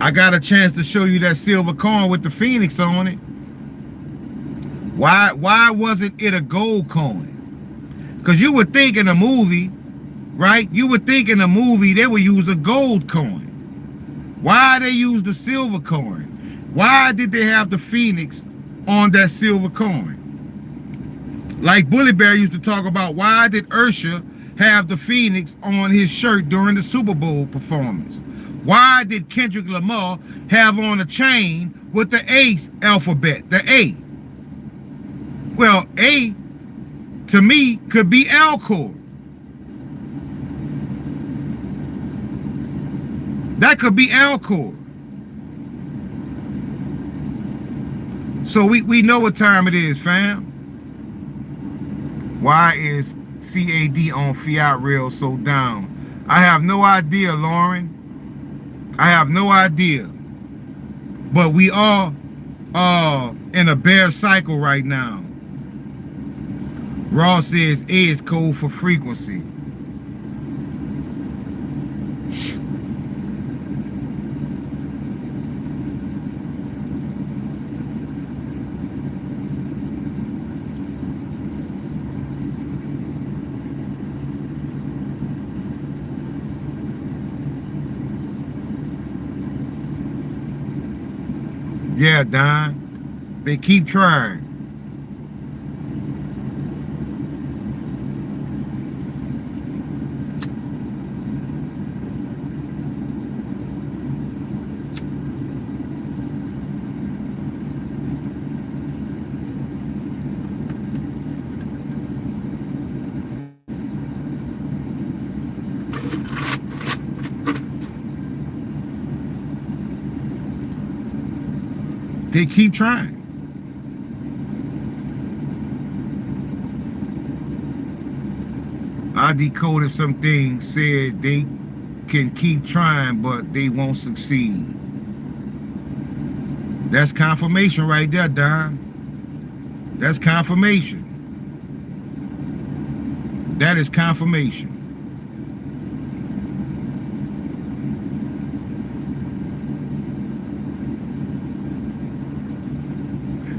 I got a chance to show you that silver coin with the phoenix on it. Why wasn't it a gold coin? Because you would think in a movie, right? You would think in a movie they would use a gold coin. Why they use the silver coin? Why did they have the phoenix on that silver coin? Like Bully Bear used to talk about, why did Usher have the phoenix on his shirt during the Super Bowl performance? Why did Kendrick Lamar have on a chain with the A alphabet, the A? Well, A, to me, could be Alcor. That could be Alcor. So we know what time it is, fam. Why is CAD on Fiat Rail so down? I have no idea, Lauren. I have no idea. But we are in a bear cycle right now. Ross says A is code for frequency. Yeah, Don. They keep trying. They keep trying. I decoded some things, said they can keep trying, but they won't succeed. That's confirmation right there, Don. That's confirmation. That is confirmation.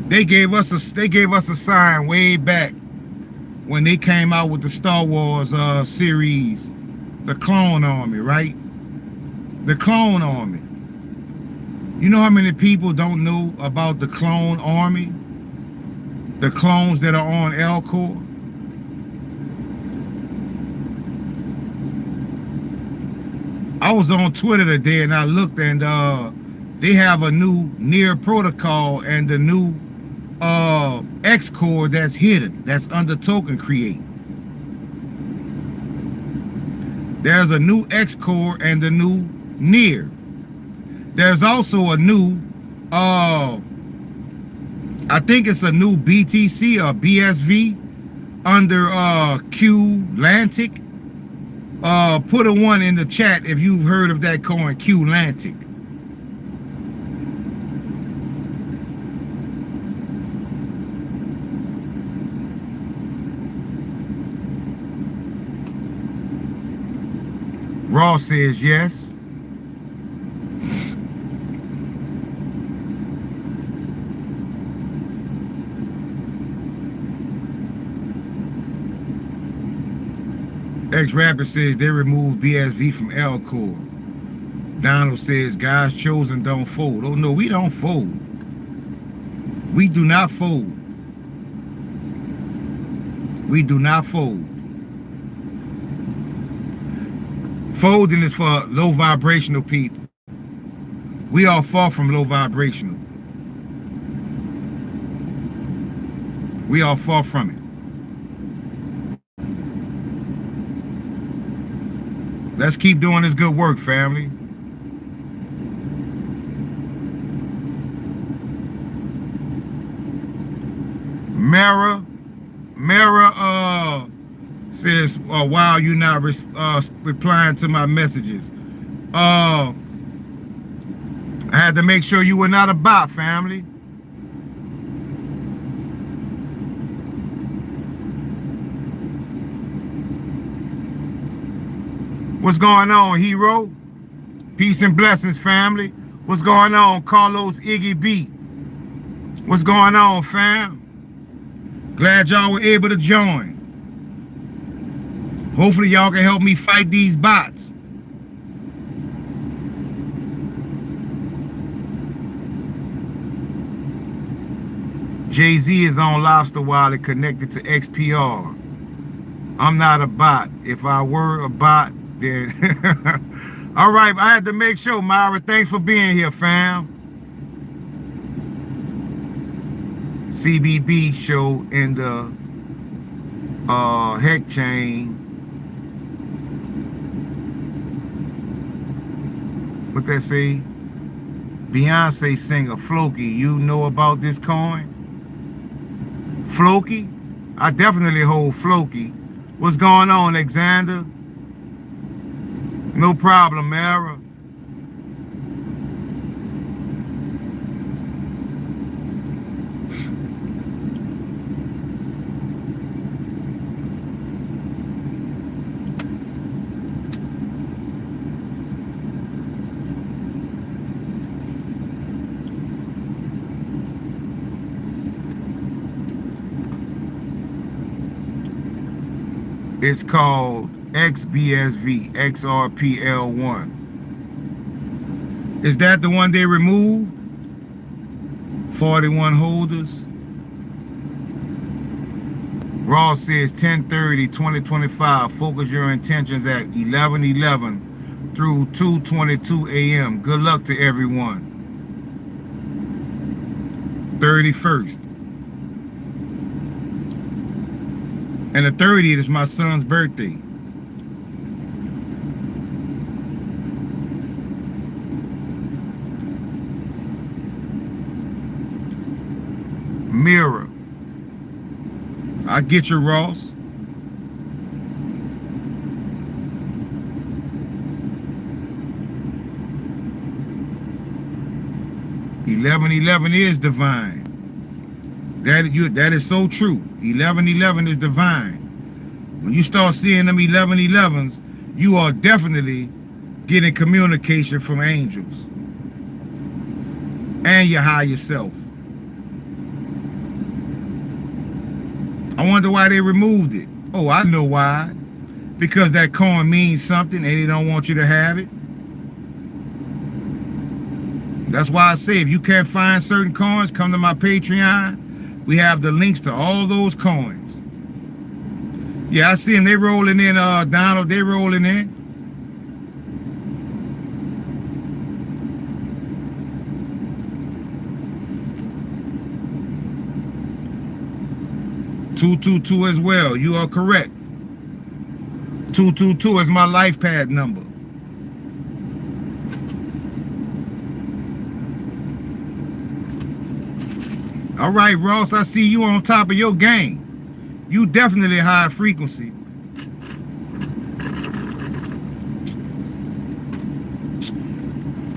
They gave us a sign way back when they came out with the Star Wars series, the Clone Army, right? The Clone Army. You know how many people don't know about the Clone Army? The clones that are on Alcor? I was on Twitter today and I looked, and they have a new near protocol and the new X core that's hidden, that's under token create. There's a new X core and the new near. There's also a new I think it's a new BTC or BSV under Q-Lantic. Put a 1 in the chat if you've heard of that coin, Q-Lantic. Ross says yes. X-Rapper says they removed BSV from Alcor. Donald says guys chosen don't fold. Oh no, we don't fold. We do not fold. We do not fold. Folding is for low vibrational people. We are far from low vibrational. We are far from it. Let's keep doing this good work, family. Mara Mara says, wow, you not replying to my messages. I had to make sure you were not a bot, family. What's going on, hero? Peace and blessings, family. What's going on, Carlos Iggy B? What's going on, fam? Glad y'all were able to join. Hopefully y'all can help me fight these bots. Jay-Z is on Lobster Wallet connected to XPR. I'm not a bot. If I were a bot, then... All right, I had to make sure, Myra. Thanks for being here, fam. CBB show in the heck chain. What that say? Beyonce singer Floki. You know about this coin? Floki? I definitely hold Floki. What's going on, Alexander? No problem, Mara. It's called XBSV, XRPL1. Is that the one they removed? 41 holders. Ross says 10/30/2025. Focus your intentions at 11/11 through 2:22 a.m. Good luck to everyone. 31st. And the 30th is my son's birthday. Mirror. I get you, Ross. $11:11 is divine. That is so true. 11:11 is divine. When you start seeing them 11:11s, you are definitely getting communication from angels and your higher self. I wonder why they removed it. Oh, I know why. Because that coin means something and they don't want you to have it. That's why I say if you can't find certain coins, come to my Patreon. We have the links to all those coins. Yeah, I see them. They rolling in, Donald. They rolling in. $222 as well. You are correct. 222 is my life pad number. All right, Ross, I see you on top of your game. You definitely high frequency.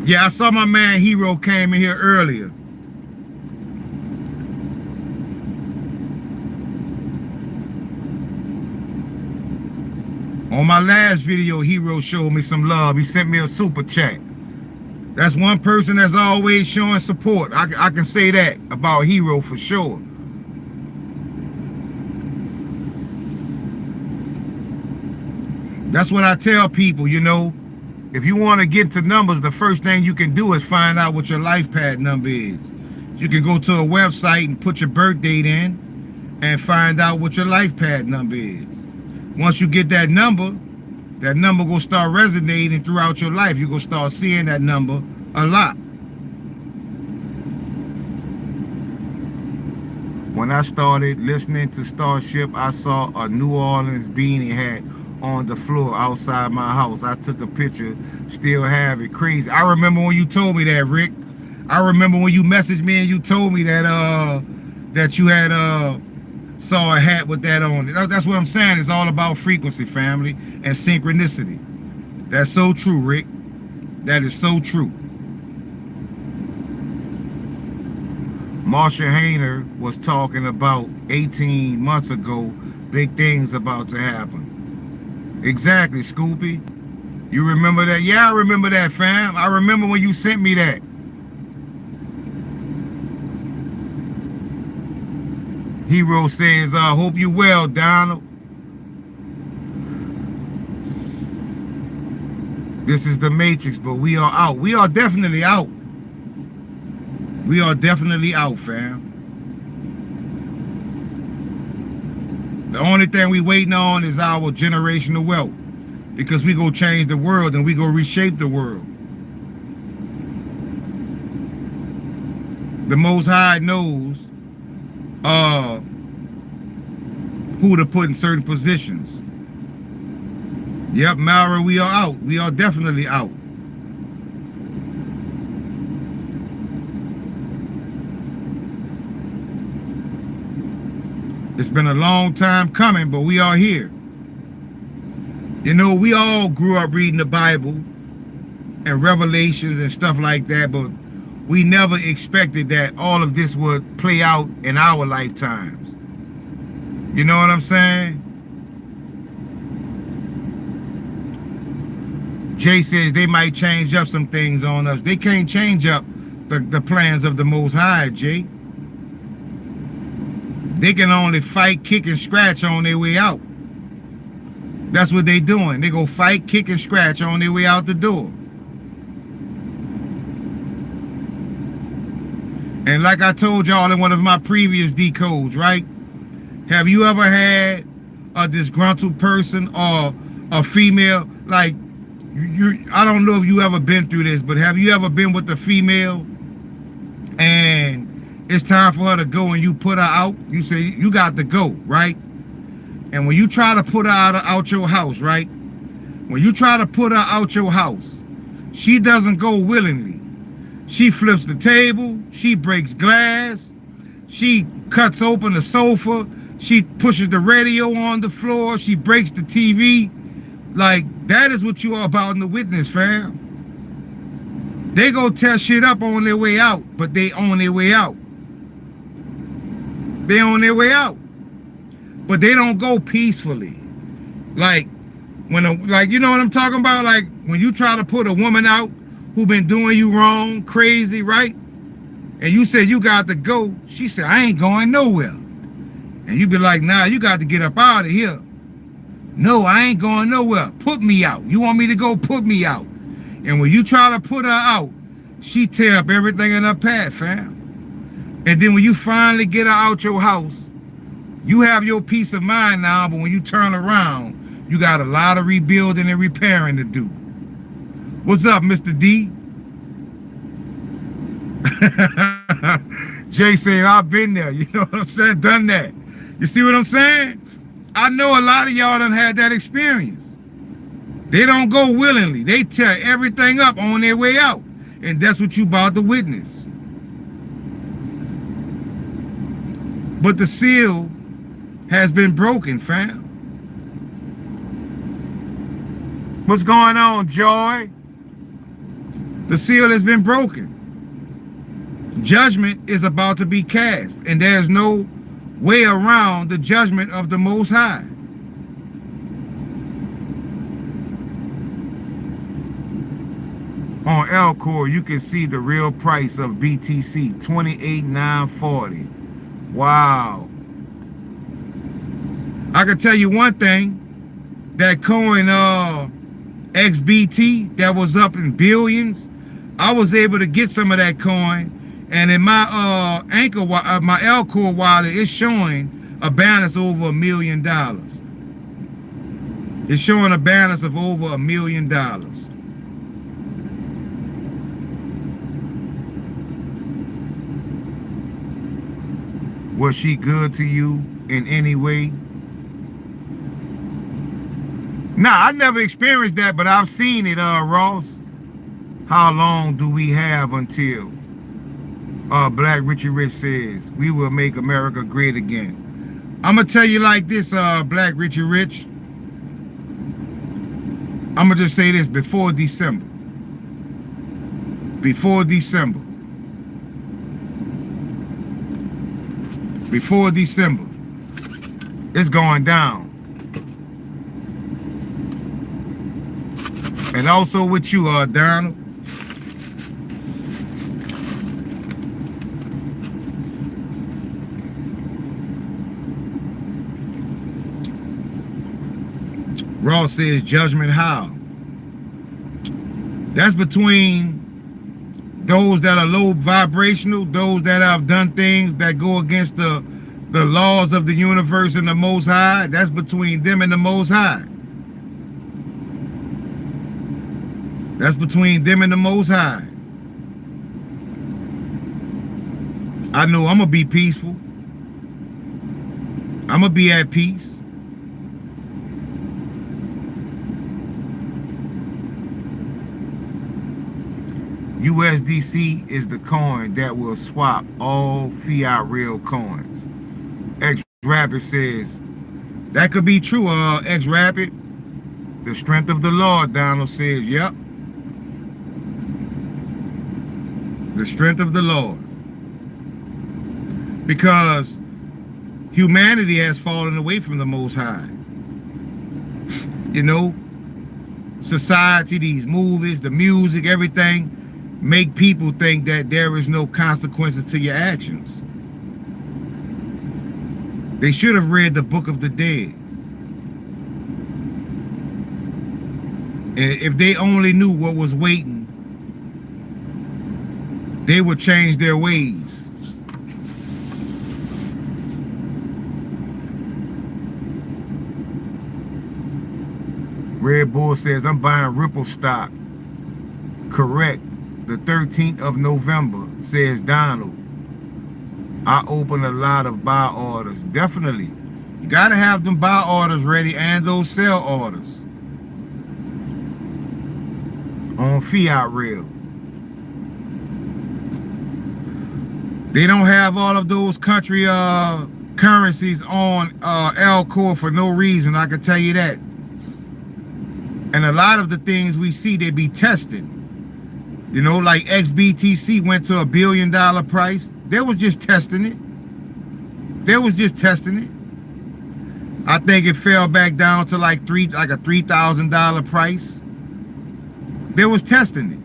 Yeah, I saw my man Hero came in here earlier. On my last video, Hero showed me some love. He sent me a super chat. That's one person that's always showing support. I can say that about Hero for sure. That's what I tell people, you know. If you want to get to numbers, the first thing you can do is find out what your life pad number is. You can go to a website and put your birth date in and find out what your life pad number is. Once you get that number will start resonating throughout your life. You're going to start seeing that number a lot. When I started listening to Starship, I saw a New Orleans beanie hat on the floor outside my house. I took a picture, still have it. Crazy. I remember when you told me that, Rick. I remember when you messaged me and you told me that that you had saw a hat with that on it. That's what I'm saying. It's all about frequency, family, and synchronicity. That's so true, Rick. That is so true. Marsha Hayner was talking about 18 months ago, big things about to happen. Exactly, Scoopy. You remember that? Yeah, I remember that, fam. I remember when you sent me that. Hero says, hope you well, Donald. This is the Matrix, but we are out. We are definitely out. We are definitely out, fam. The only thing we waiting on is our generational wealth. Because we go change the world and we go reshape the world. The Most High knows who to put in certain positions. Yep, Mara, we are out. We are definitely out. It's been a long time coming, but we are here. You know, we all grew up reading the Bible and Revelations and stuff like that, but we never expected that all of this would play out in our lifetimes. You know what I'm saying? Jay says they might change up some things on us. They can't change up the plans of the Most High, Jay. They can only fight, kick, and scratch on their way out. That's what they doing. They go fight, kick, and scratch on their way out the door. And like I told y'all in one of my previous decodes, right? Have you ever had a disgruntled person or a female? Like, I don't know if you ever been through this, but have you ever been with a female and it's time for her to go and you put her out? You say, you got to go, right? And when you try to put her out your house, right? When you try to put her out your house, she doesn't go willingly. She flips the table. She breaks glass. She cuts open the sofa. She pushes the radio on the floor. She breaks the TV. Like, that is what you are about in the witness, fam. They go tear shit up on their way out, but they on their way out. They on their way out. But they don't go peacefully. Like, like, you know what I'm talking about? Like, when you try to put a woman out who been doing you wrong, crazy, right? And you said you got to go. She said, I ain't going nowhere. And you be like, nah, you got to get up out of here. No, I ain't going nowhere. Put me out. You want me to go? Put me out. And when you try to put her out, she tear up everything in her path, fam. And then when you finally get her out your house, you have your peace of mind now, but when you turn around, you got a lot of rebuilding and repairing to do. What's up, Mr. D? Jay saying, I've been there. You know what I'm saying? Done that. You see what I'm saying? I know a lot of y'all done had that experience. They don't go willingly. They tear everything up on their way out. And that's what you about to witness. But the seal has been broken, fam. What's going on, Joy? The seal has been broken. Judgment is about to be cast, and there's no way around the judgment of the Most High. On Elcor, you can see the real price of BTC, 28,940. Wow. I can tell you one thing, that coin XBT that was up in billions, I was able to get some of that coin, and in my my Elcor wallet, it's showing a balance over $1 million. It's showing a balance of over $1 million. Was she good to you in any way? Nah, I never experienced that, but I've seen it, Ross. How long do we have until Black Richie Rich says we will make America great again? I'm gonna tell you like this, Black Richie Rich. I'm gonna just say this before December. Before December. Before December. It's going down. And also with you, Donald. Ross says judgment how? That's between those that are low vibrational, those that have done things that go against the laws of the universe and the Most High. That's between them and the Most High. That's between them and the Most High. I know I'm going to be peaceful. I'm going to be at peace. USDC is the coin that will swap all fiat real coins. X-Rapid says, that could be true, X-Rapid. The strength of the Lord, Donald says, yep. The strength of the Lord. Because humanity has fallen away from the Most High. You know, society, these movies, the music, everything, make people think that there is no consequences to your actions. They should have read the Book of the Dead. And if they only knew what was waiting, they would change their ways. Red Bull says, I'm buying Ripple stock. Correct. The 13th of November, says Donald. I open a lot of buy orders. Definitely. You got to have them buy orders ready and those sell orders. On fiat real. They don't have all of those country currencies on Alcor for no reason. I can tell you that. And a lot of the things we see, they be tested. You know, like XBTC went to $1 billion price. They was just testing it. They was just testing it. I think it fell back down to like a $3,000 price. They was testing it.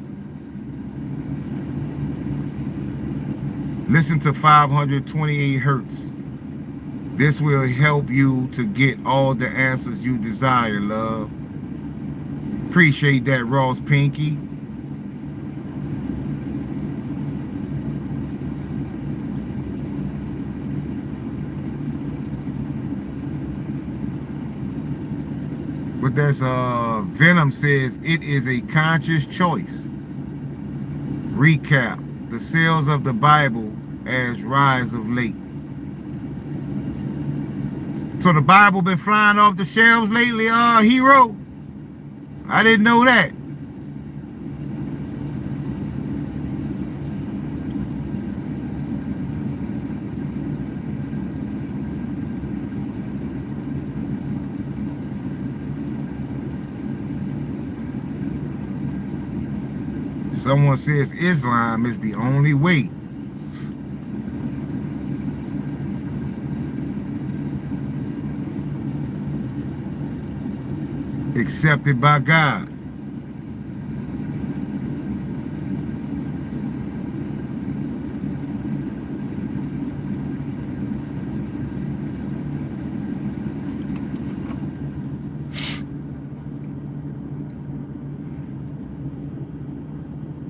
Listen to 528 hertz. This will help you to get all the answers you desire, love. Appreciate that, Ross Pinky. But that's Venom says it is a conscious choice. Recap: the sales of the Bible as rise of late. So the Bible been flying off the shelves lately, Hero? I didn't know that. Someone says Islam is the only way. Accepted by God.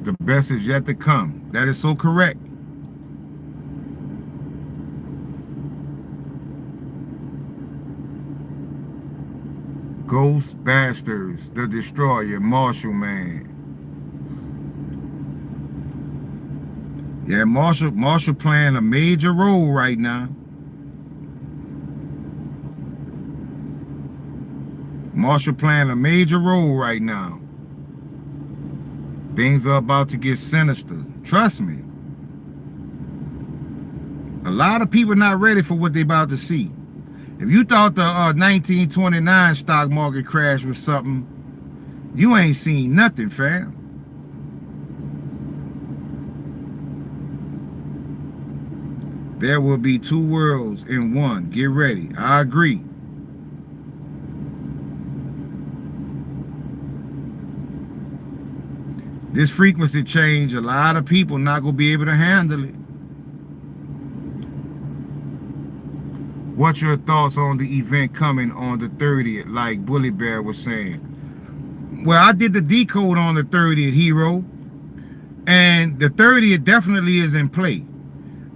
The best is yet to come. That is so correct. Ghost Bastards, The Destroyer, Marshall Man. Yeah, Marshall playing a major role right now. Marshall playing a major role right now. Things are about to get sinister. Trust me. A lot of people not ready for what they about to see. If you thought the 1929 stock market crash was something, you ain't seen nothing, fam. There will be two worlds in one. Get ready. I agree. This frequency change, a lot of people not going to be able to handle it. What's your thoughts on the event coming on the 30th, like Bully Bear was saying? Well, I did the decode on the 30th, Hero. And the 30th definitely is in play.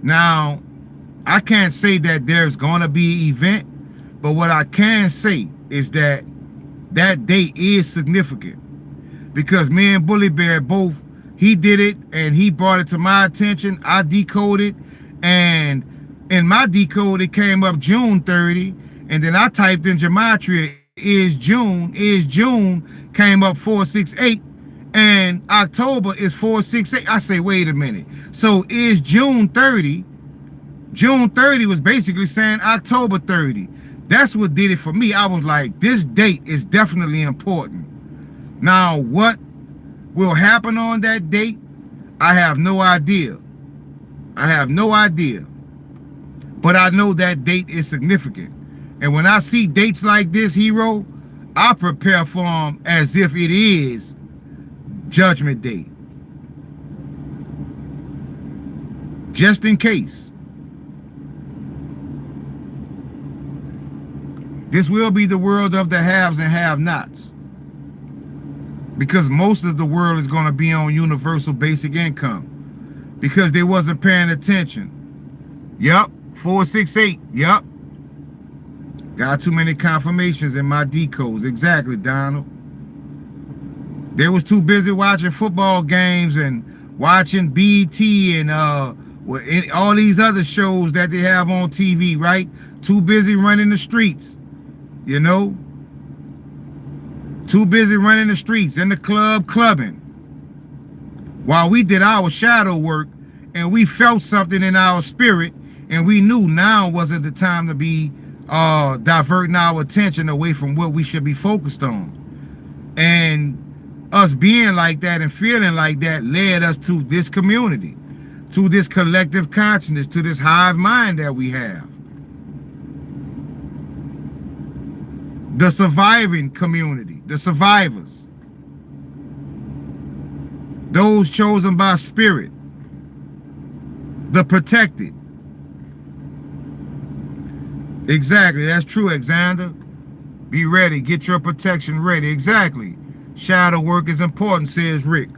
Now, I can't say that there's going to be an event, but what I can say is that that date is significant. Because me and Bully Bear both, he did it and he brought it to my attention. I decoded, and in my decode, it came up June 30, and then I typed in gematria, is June came up 468, and October is 468. I say, wait a minute. So is June 30? June 30 was basically saying October 30. That's what did it for me. I was like, this date is definitely important. Now, what will happen on that date? I have no idea. I have no idea. But I know that date is significant. And when I see dates like this, Hero, I prepare for them as if it is Judgment Day. Just in case. This will be the world of the haves and have-nots. Because most of the world is going to be on universal basic income. Because they wasn't paying attention. Yep, 468, yep. Got too many confirmations in my decodes. Exactly, Donald. They was too busy watching football games and watching BT and all these other shows that they have on TV, right? Too busy running the streets, you know? Too busy running the streets, in the club, clubbing. While we did our shadow work and we felt something in our spirit and we knew now wasn't the time to be diverting our attention away from what we should be focused on. And us being like that and feeling like that led us to this community, to this collective consciousness, to this hive mind that we have. The surviving community, the survivors. Those chosen by spirit. The protected. Exactly, that's true, Alexander. Be ready, get your protection ready. Exactly. Shadow work is important, says Rick.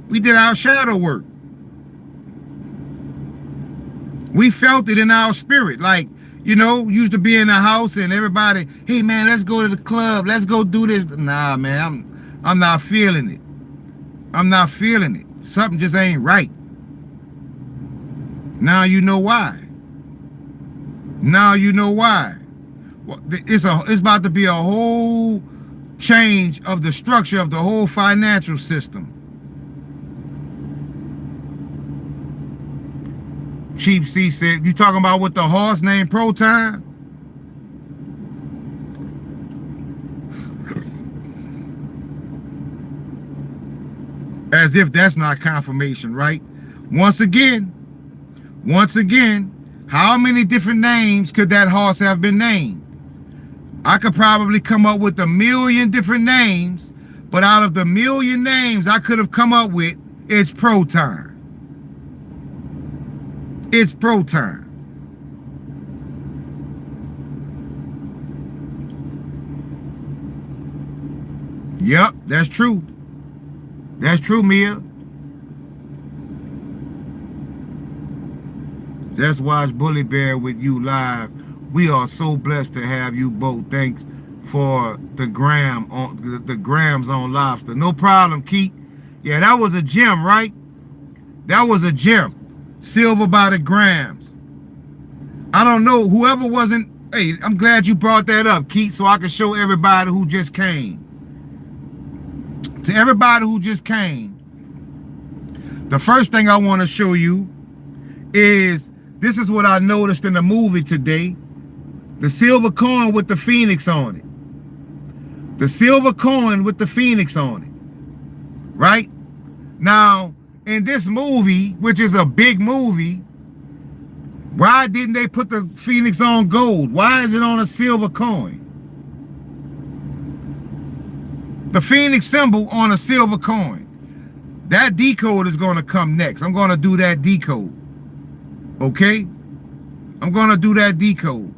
We did our shadow work. We felt it in our spirit. Like, you know, used to be in the house and everybody, hey man, let's go to the club, let's go do this. Nah, man, I'm not feeling it. I'm not feeling it. Something just ain't right. Now you know why. Now you know why. Well, it's about to be a whole change of the structure of the whole financial system. Cheap C said, you talking about with the horse named Proton? As if that's not confirmation, right? Once again, how many different names could that horse have been named? I could probably come up with 1 million different names, but out of the 1 million names I could have come up with, it's Proton. It's Proton. Yep, that's true. That's true, Mia. Let's watch Bully Bear with you live. We are so blessed to have you both. Thanks for the grams on lobster. No problem, Keith. Yeah, that was a gem, right? That was a gem. Silver by the grams. I don't know, whoever wasn't, hey, I'm glad you brought that up, Keith, so I can show everybody who just came. To everybody who just came, the first thing I want to show you is, this is what I noticed in the movie today. The silver coin with the phoenix on it. The silver coin with the phoenix on it. Right? Now, in this movie, which is a big movie, why didn't they put the phoenix on gold? Why is it on a silver coin? The phoenix symbol on a silver coin. That decode is going to come next. I'm going to do that decode. Okay? I'm going to do that decode.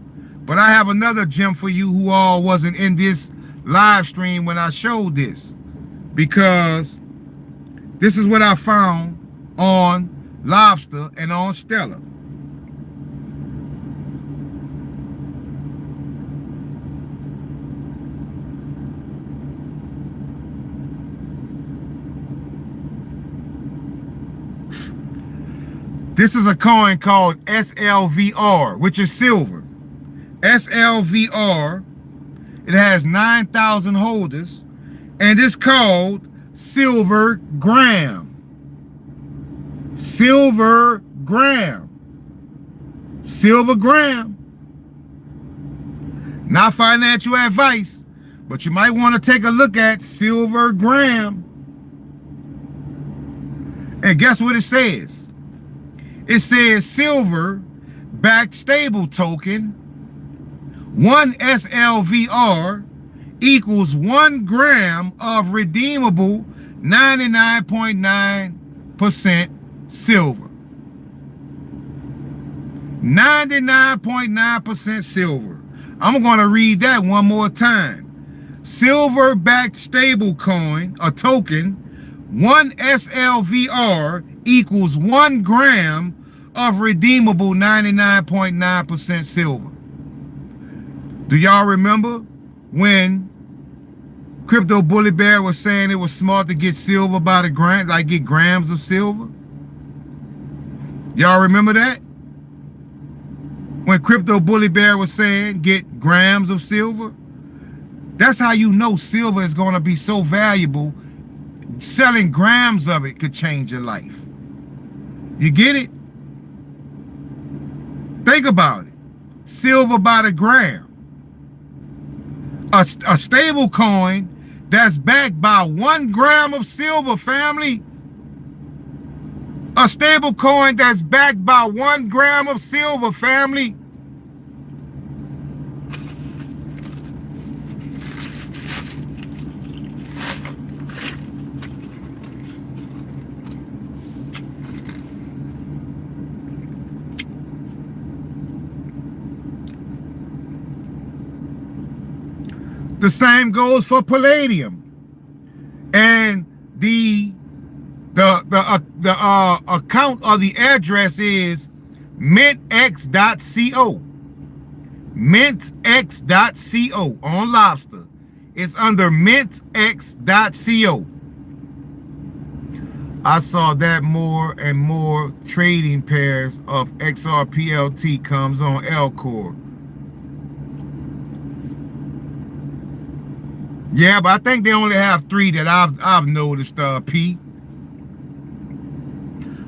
But I have another gem for you who all wasn't in this live stream when I showed this. Because this is what I found on Lobster and on Stellar. This is a coin called SLVR, which is silver. SLVR, it has 9,000 holders, and it's called Silver Gram. Silver Gram. Silver Gram. Not financial advice, but you might want to take a look at Silver Gram. And guess what it says? It says silver backed stable token, 1 SLVR equals 1 gram of redeemable 99.9% silver. 99.9% silver. I'm going to read that one more time. Silver backed stable coin, a token, 1 SLVR equals 1 gram of redeemable 99.9% silver. Do y'all remember when Crypto Bully Bear was saying it was smart to get silver by the gram, like get grams of silver? Y'all remember that? When Crypto Bully Bear was saying get grams of silver? That's how you know silver is going to be so valuable. Selling grams of it could change your life. You get it? Think about it. Silver by the gram. A stable coin that's backed by 1 gram of silver, family. A stable coin that's backed by 1 gram of silver, family. The same goes for palladium, and the account or the address is mintx.co. Mintx.co on Lobster. It's under mintx.co. I saw that more and more trading pairs of XRPLT comes on Elcor. Yeah, but I think they only have 3 that I've noticed, P.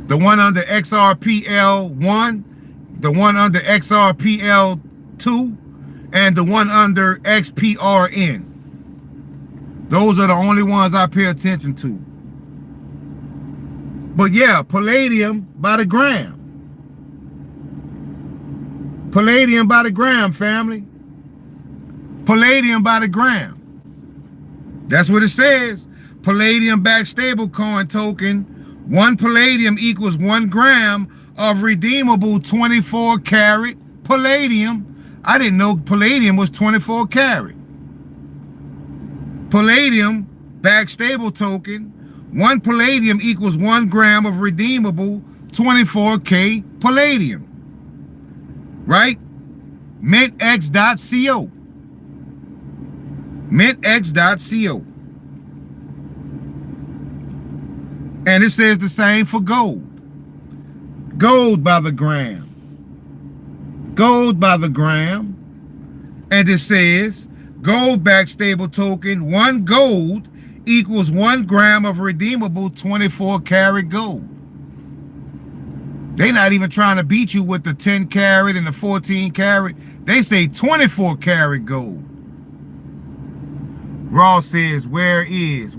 The one under XRPL1, the one under XRPL2, and the one under XPRN. Those are the only ones I pay attention to. But yeah, palladium by the gram. Palladium by the gram, family. Palladium by the gram. That's what it says. Palladium backed stable coin token. 1 palladium equals 1 gram of redeemable 24 karat palladium. I didn't know palladium was 24 karat. Palladium backed stable token. 1 palladium equals 1 gram of redeemable 24K palladium. Right? Mintx.co. Mintx.co. And it says the same for gold. Gold by the gram. Gold by the gram. And it says gold backed stable token, 1 gold equals 1 gram of redeemable 24 karat gold. They not even trying to beat you with the 10 karat and the 14 karat. They say 24 karat gold. Ross says, where is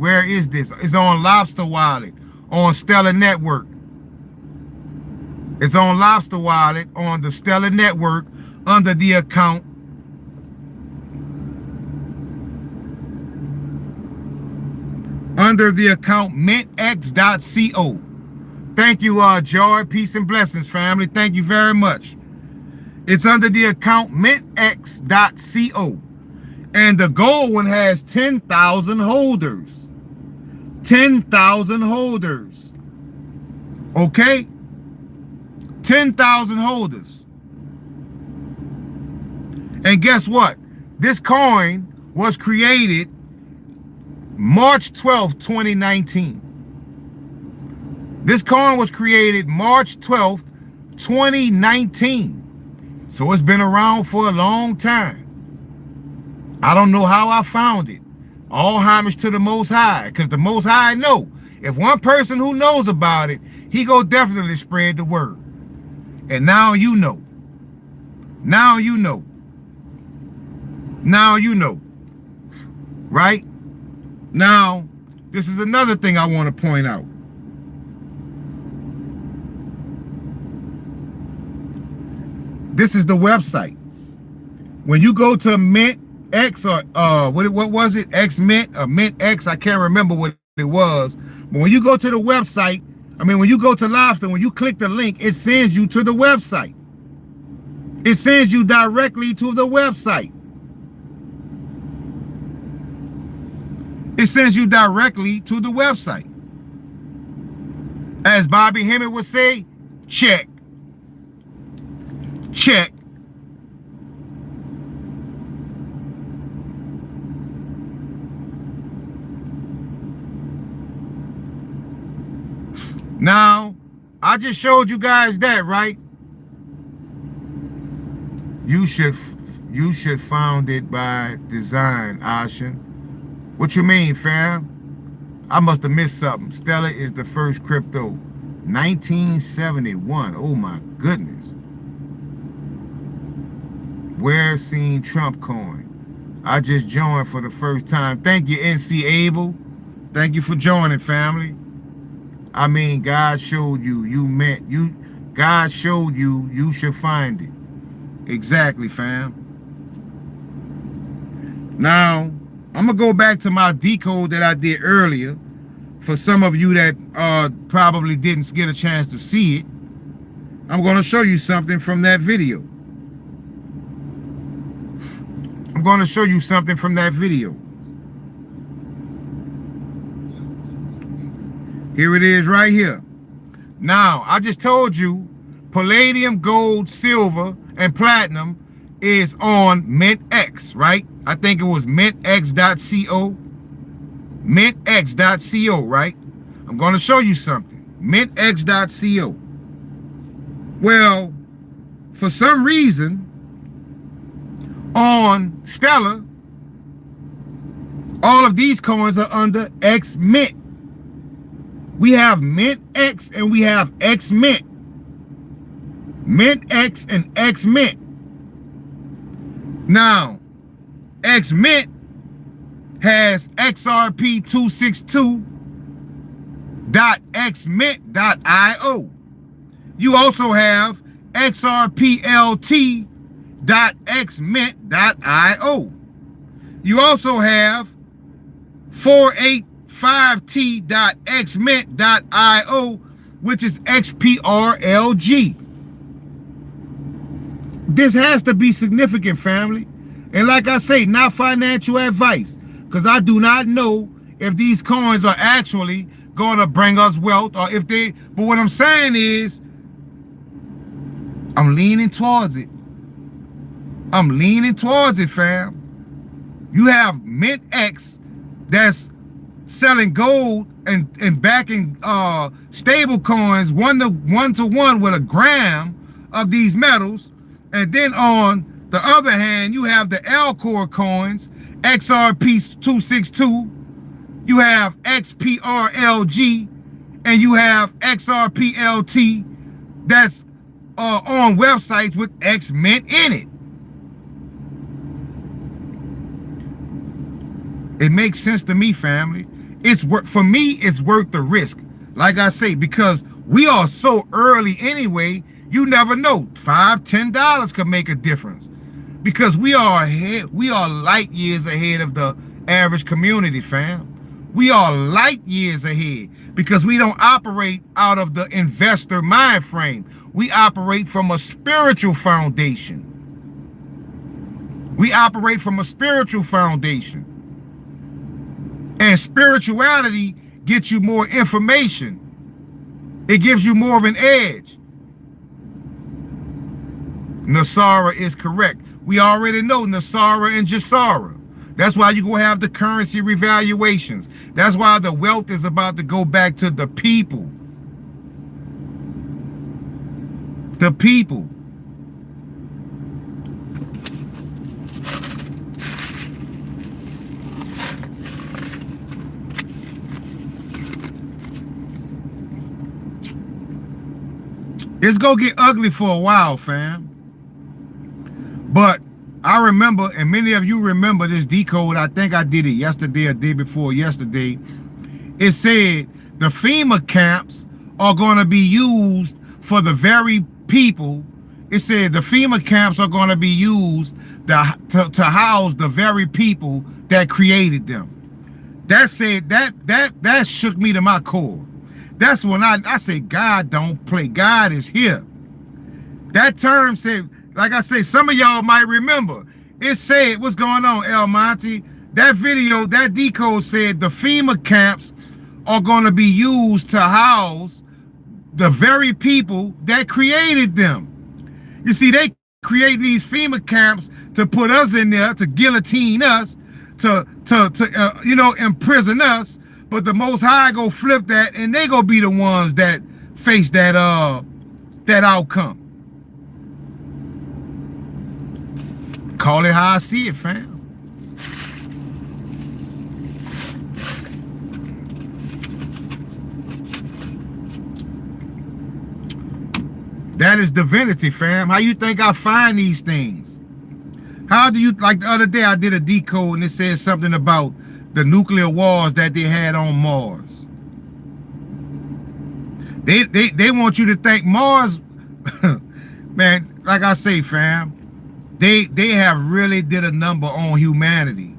this? It's on Lobster Wallet, on Stellar Network. It's on Lobster Wallet, on the Stellar Network, under the account mintx.co. Thank you, Joy. Peace and blessings, family. Thank you very much. It's under the account mintx.co. And the gold one has 10,000 holders. 10,000 holders. Okay? 10,000 holders. And guess what? This coin was created March 12th, 2019. This coin was created March 12th, 2019. So it's been around for a long time. I don't know how I found it. All homage to the Most High, because the Most High know. If one person who knows about it, he go definitely spread the word. And now you know. Now you know. Now you know. Right? Now, this is another thing I want to point out. This is the website. When you go to Mint X or what was it? X Mint or Mint X, I can't remember what it was. But when you go to the website, when you go to Lobster, when you click the link, it sends you to the website. It sends you directly to the website. It sends you directly to the website. As Bobby Hemmett would say, check. Check. Now, I just showed you guys that, right? You should found it by design, Ashen. What you mean, fam? I must have missed something. Stellar is the first crypto. 1971. Oh my goodness. Where seen Trump coin? I just joined for the first time. Thank you, NC Abel. Thank you for joining, family. God showed you. God showed you. You should find it. Exactly, fam. Now, I'm going to go back to my decode that I did earlier. For some of you that probably didn't get a chance to see it, I'm going to show you something from that video. I'm going to show you something from that video. Here it is right here. Now, I just told you palladium, gold, silver, and platinum is on MintX, right? I think it was mintx.co. Mintx.co, right? I'm going to show you something. Mintx.co. Well, for some reason, on Stellar, all of these coins are under X Mint. We have Mint X and we have X Mint. Mint X and X Mint. Now, X Mint has XRP262.xmint.io. You also have XRPLT.xmint.io. You also have 485T.xmint.io, which is XPRLG. This has to be significant, family. And like I say, not financial advice, because I do not know if these coins are actually going to bring us wealth or if they, but what I'm saying is, I'm leaning towards it. I'm leaning towards it, fam. You have Mint X that's selling gold and backing stable coins one to one with a gram of these metals. And then on the other hand, you have the Alcor coins, XRP262, you have XPRLG, and you have XRPLT, that's on websites with X men in it. It makes sense to me, family. It's worth, for me, it's worth the risk. Like I say, because we are so early anyway, you never know. $5, $10 could make a difference. Because we are ahead, we are light years ahead of the average community, fam. We are light years ahead because we don't operate out of the investor mind frame. We operate from a spiritual foundation. We operate from a spiritual foundation. And spirituality gets you more information. It gives you more of an edge. Nasara is correct. We already know Nasara and Jasara. That's why you're going to have the currency revaluations. That's why the wealth is about to go back to the people. The people. It's going to get ugly for a while, fam. But I remember, and many of you remember this decode. I think I did it yesterday or day before yesterday. It said the FEMA camps are going to be used for the very people. It said the FEMA camps are going to be used to house the very people that created them. That said, that shook me to my core. That's when I say God don't play. God is here. That term said, like I say, some of y'all might remember. It said, what's going on, El Monte? That video, that decode said the FEMA camps are going to be used to house the very people that created them. You see, they create these FEMA camps to put us in there, to guillotine us, to imprison us. But the Most High go flip that, and they gonna be the ones that face that outcome. Call it how I see it, fam. That is divinity, fam. How you think I find these things? How do you, like the other day I did a decode and it said something about the nuclear wars that they had on Mars. They want you to think Mars, man, like I say, fam, they have really did a number on humanity.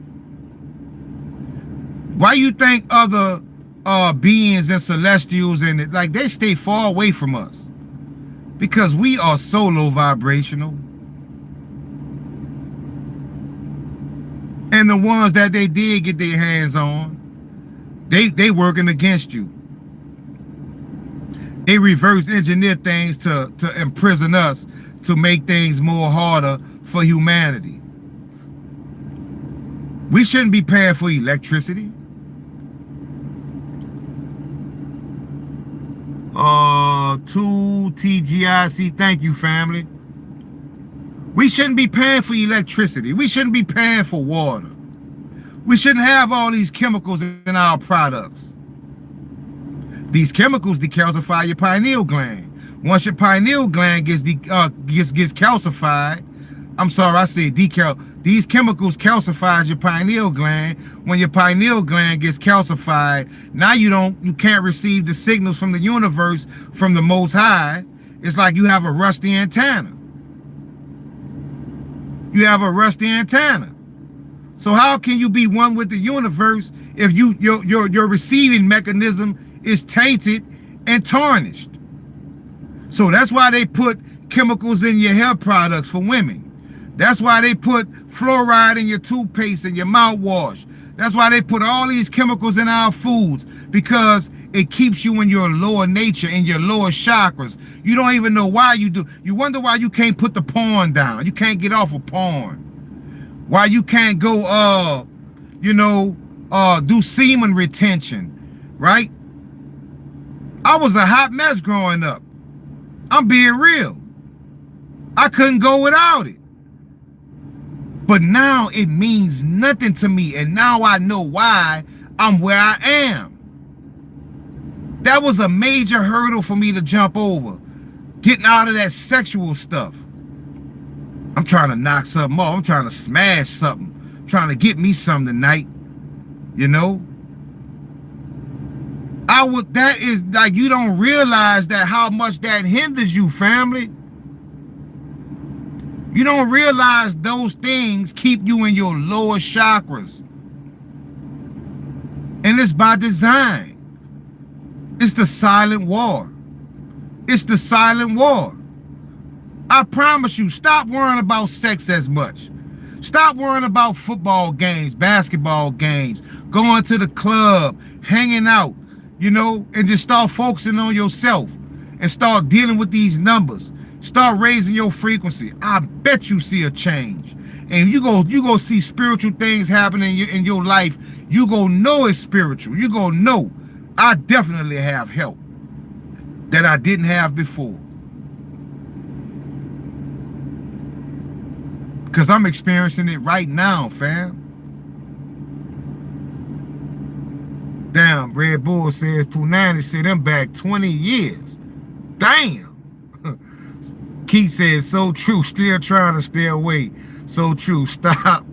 Why you think other beings and celestials and it, like they stay far away from us? Because we are so low vibrational. And the ones that they did get their hands on, they working against you. They reverse engineer things to imprison us, to make things more harder for humanity. We shouldn't be paying for electricity. 2 TGIC, thank you, family. We shouldn't be paying for electricity. We shouldn't be paying for water. We shouldn't have all these chemicals in our products. These chemicals decalcify your pineal gland. Once your pineal gland gets calcified, I'm sorry, I said decal. These chemicals calcifies your pineal gland. When your pineal gland gets calcified, now you can't receive the signals from the universe, from the Most High. It's like you have a rusty antenna. You have a rusty antenna. So how can you be one with the universe if your receiving mechanism is tainted and tarnished? So that's why they put chemicals in your hair products for women. That's why they put fluoride in your toothpaste and your mouthwash. That's why they put all these chemicals in our foods, because it keeps you in your lower nature, in your lower chakras. You don't even know why you do. You wonder why you can't put the porn down. You can't get off of porn. Why you can't go, do semen retention, right? I was a hot mess growing up. I'm being real. I couldn't go without it. But now it means nothing to me. And now I know why I'm where I am. That was a major hurdle for me to jump over. Getting out of that sexual stuff. I'm trying to knock something off. I'm trying to smash something. I'm trying to get me something tonight. You know? That is like, you don't realize that how much that hinders you, family. You don't realize those things keep you in your lower chakras. And it's by design. It's the silent war. It's the silent war. I promise you, stop worrying about sex as much. Stop worrying about football games, basketball games, going to the club, hanging out, you know, and just start focusing on yourself and start dealing with these numbers. Start raising your frequency. I bet you see a change. And you go see spiritual things happening in your life. You go know it's spiritual. You go know I definitely have help that I didn't have before. Because I'm experiencing it right now, fam. Damn, Red Bull says Punani said them back 20 years. Damn. Keith says, so true. Still trying to stay away. So true. Stop.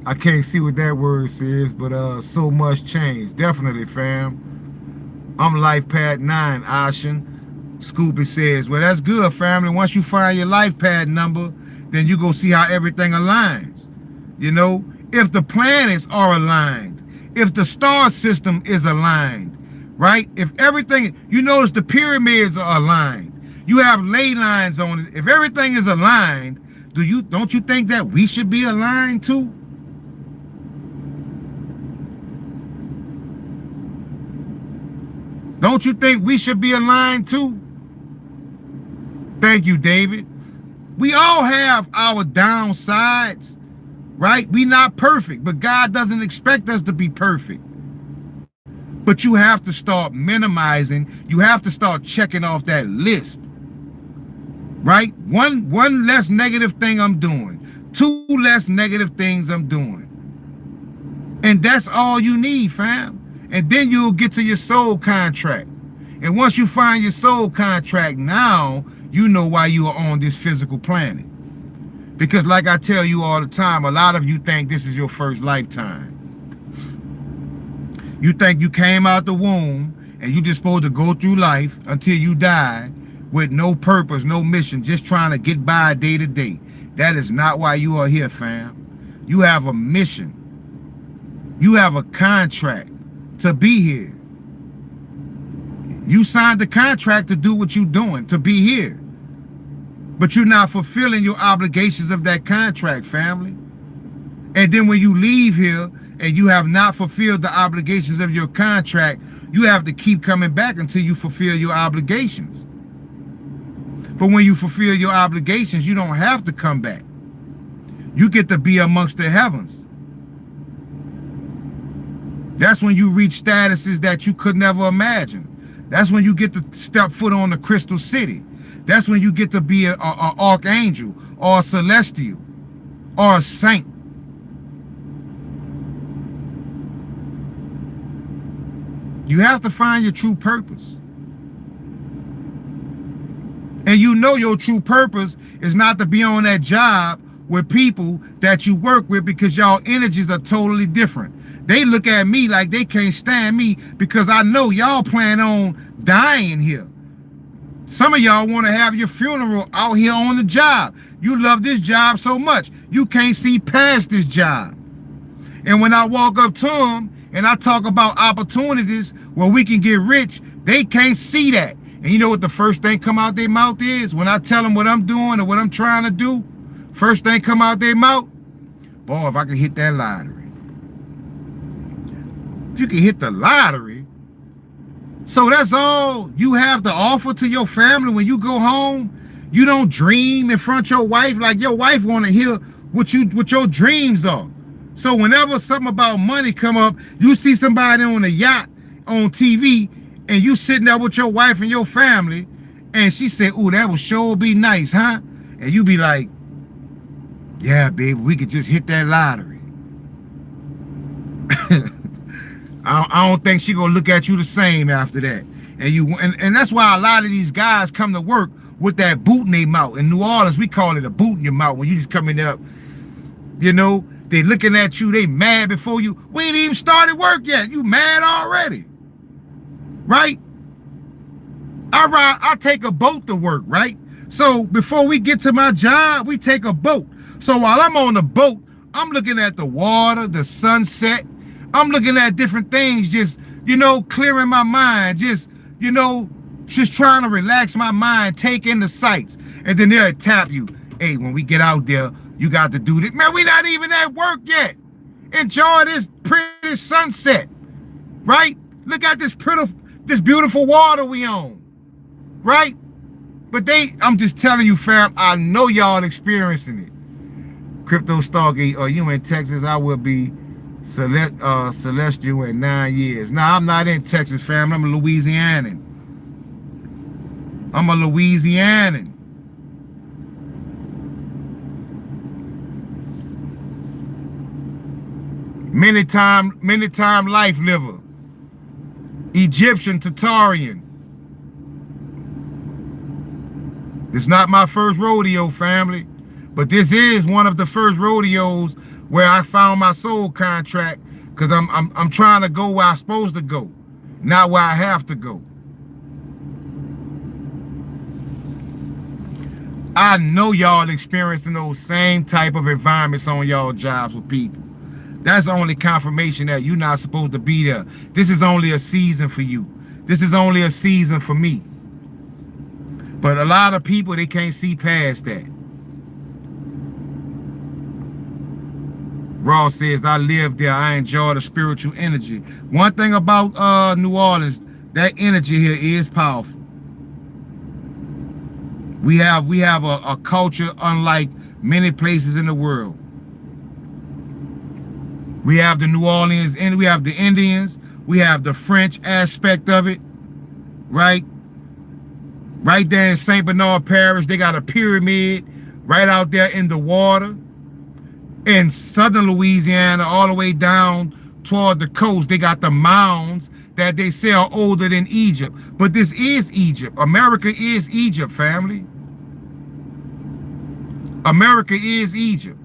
I can't see what that word says, but so much change. Definitely, fam. I'm Life Pad 9, Ashen. Scoopy says, well, that's good, family. Once you find your life pad number, then you go see how everything aligns. You know, if the planets are aligned, if the star system is aligned, right? If everything, you notice the pyramids are aligned. You have ley lines on it. If everything is aligned, don't you think that we should be aligned too? Don't you think we should be aligned too? Thank you, David. We all have our downsides, right? We're not perfect, but God doesn't expect us to be perfect. But you have to start minimizing. You have to start checking off that list, right? One less negative thing I'm doing. 2 less negative things I'm doing. And that's all you need, fam. And then you'll get to your soul contract. And once you find your soul contract, now you know why you are on this physical planet. Because like I tell you all the time, a lot of you think this is your first lifetime. You think you came out the womb and you just supposed to go through life until you die with no purpose, no mission, just trying to get by day to day. That is not why you are here, fam. You have a mission. You have a contract to be here. You signed the contract to do what you're doing, to be here. But you're not fulfilling your obligations of that contract, family. And then when you leave here and you have not fulfilled the obligations of your contract, you have to keep coming back until you fulfill your obligations. But when you fulfill your obligations, you don't have to come back. You get to be amongst the heavens. That's when you reach statuses that you could never imagine. That's when you get to step foot on the crystal city. That's when you get to be an archangel or a celestial or a saint. You have to find your true purpose. And you know your true purpose is not to be on that job with people that you work with, because y'all energies are totally different. They look at me like they can't stand me because I know y'all plan on dying here. Some of y'all want to have your funeral out here on the job. You love this job so much, you can't see past this job. And when I walk up to them and I talk about opportunities where we can get rich, they can't see that. And you know what the first thing come out their mouth is? When I tell them what I'm doing or what I'm trying to do, first thing come out their mouth, boy, if I could hit that lottery. If you can hit the lottery. So that's all you have to offer to your family when you go home. You don't dream in front of your wife like your wife want to hear what your dreams are. So whenever something about money come up, you see somebody on a yacht on TV and you sitting there with your wife and your family and she said, "Ooh, that would sure be nice, huh?" And you be like, "Yeah, baby, we could just hit that lottery." I don't think she gonna look at you the same after that. And that's why a lot of these guys come to work with that boot in their mouth. In New Orleans, we call it a boot in your mouth when you just coming up, you know, they looking at you, they mad before you. We ain't even started work yet. You mad already. Right? I take a boat to work, right? So before we get to my job, we take a boat. So while I'm on the boat, I'm looking at the water, the sunset. I'm looking at different things, just, you know, clearing my mind, just, you know, just trying to relax my mind, take in the sights. And then they'll tap you. Hey, when we get out there, you got to do this. Man, we not even at work yet. Enjoy this pretty sunset, right? Look at this beautiful water we own, right? But I'm just telling you, fam, I know y'all experiencing it. Crypto Stargate, you in Texas, I will be celestial in 9 years. Now, I'm not in Texas, fam. I'm a Louisianan. I'm a Louisianan. Many time life liver. Egyptian, Tatarian. This is not my first rodeo, family. But this is one of the first rodeos where I found my soul contract, because I'm trying to go where I'm supposed to go, not where I have to go. I know y'all experiencing those same type of environments on y'all jobs with people. That's the only confirmation that you're not supposed to be there. This is only a season for you. This is only a season for me. But a lot of people, they can't see past that. Ross says, I live there. I enjoy the spiritual energy. One thing about New Orleans, that energy here is powerful. We have a culture unlike many places in the world. We have the New Orleans, and we have the Indians. We have the French aspect of it, right? Right there in St. Bernard Parish, they got a pyramid right out there in the water. In southern Louisiana, all the way down toward the coast, they got the mounds that they say are older than Egypt. But this is Egypt. America is Egypt, family. America is Egypt.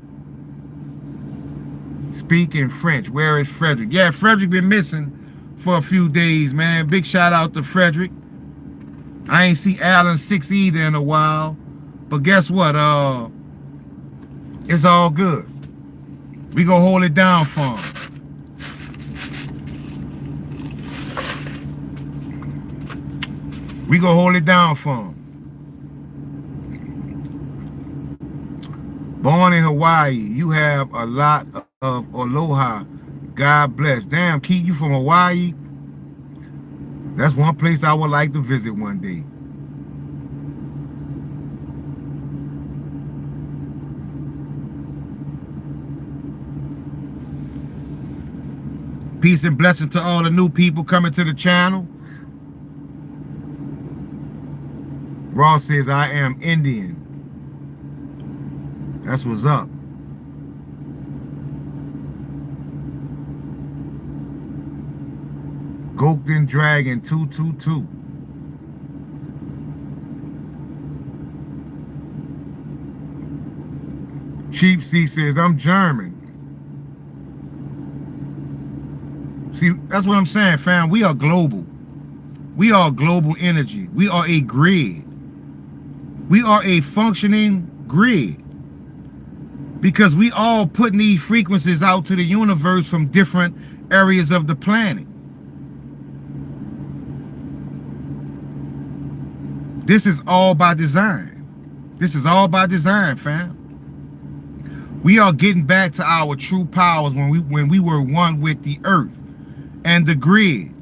Speaking French, where is Frederick? Yeah, Frederick been missing for a few days, man. Big shout out to Frederick. I ain't see Alan 6 either in a while. But guess what? It's all good. We gonna hold it down for him. We gonna hold it down for him. Born in Hawaii, you have a lot of aloha. God bless. Damn, Keith, you from Hawaii? That's one place I would like to visit one day. Peace and blessings to all the new people coming to the channel. Ross says, I am Indian. That's what's up. Golden Dragon 222. Cheap C says, I'm German. See, that's what I'm saying, fam. We are global. We are global energy. We are a grid. We are a functioning grid. Because we all putting these frequencies out to the universe from different areas of the planet. This is all by design. This is all by design, fam. We are getting back to our true powers when we were one with the earth and the grid.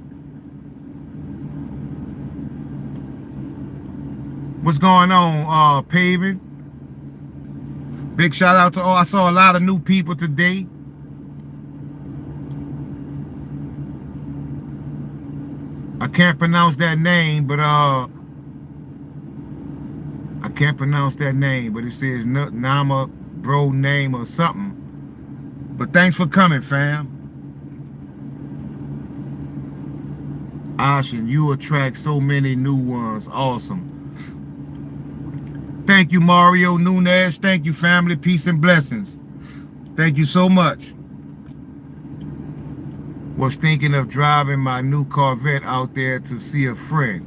What's going on, Paving? Big shout out to all. I saw a lot of new people today. I can't pronounce that name, but it says Nama bro name or something. But thanks for coming, fam. Ashen, you attract so many new ones. Awesome. Thank you, Mario Nunez. Thank you, family. Peace and blessings. Thank you so much. Was thinking of driving my new Corvette out there to see a friend.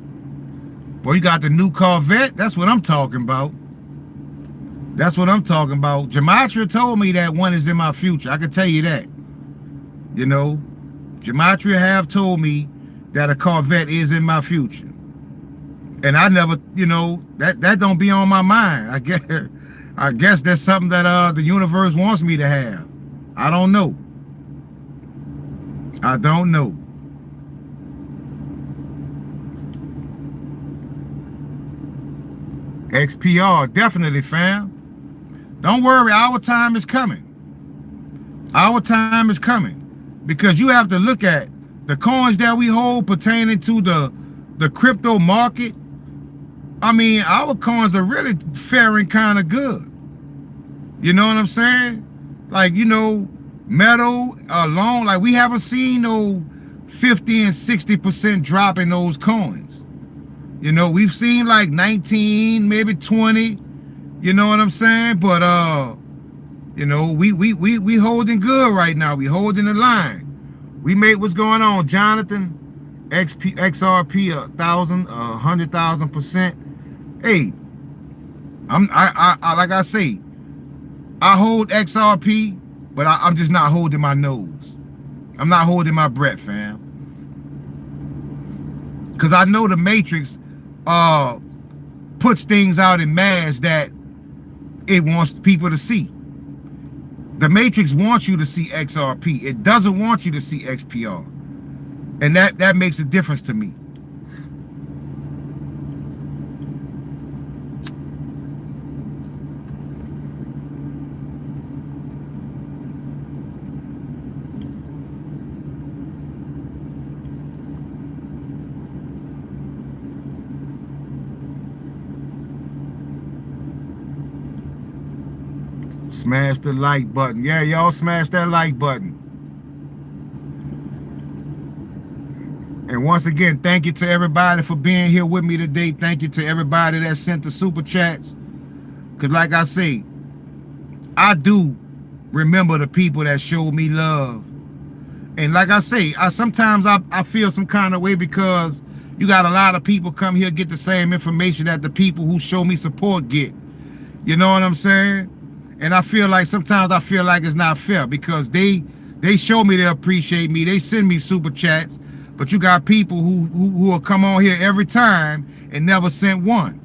Boy, you got the new Corvette? That's what I'm talking about. That's what I'm talking about. Gematria told me that one is in my future. I can tell you that. You know, Gematria have told me that a Corvette is in my future. And I never, you know, that don't be on my mind. I guess that's something that the universe wants me to have. I don't know. I don't know. XPR, definitely, fam. Don't worry, our time is coming. Our time is coming. Because you have to look at the coins that we hold pertaining to the crypto market. I mean, our coins are really faring kind of good. You know what I'm saying? Like, you know, metal alone, like we haven't seen no 50 and 60% drop in those coins. You know, we've seen like 19, maybe 20. You know what I'm saying? But you know, we holding good right now. We holding the line. We made what's going on, Jonathan. XRP 100,000%. Hey, I like I say, I hold XRP, but I'm just not holding my nose. I'm not holding my breath, fam. Cause I know the Matrix puts things out in mass that it wants people to see. The Matrix wants you to see XRP. It doesn't want you to see XPR. And that makes a difference to me. Smash the like button. Yeah, y'all smash that like button. And once again, thank you to everybody for being here with me today. Thank you to everybody that sent the super chats. Because like I say, I do remember the people that showed me love. And like I say, sometimes I feel some kind of way because you got a lot of people come here get the same information that the people who show me support get. You know what I'm saying? And I feel like sometimes I feel like it's not fair because they show me they appreciate me. They send me super chats. But you got people who will come on here every time and never sent one.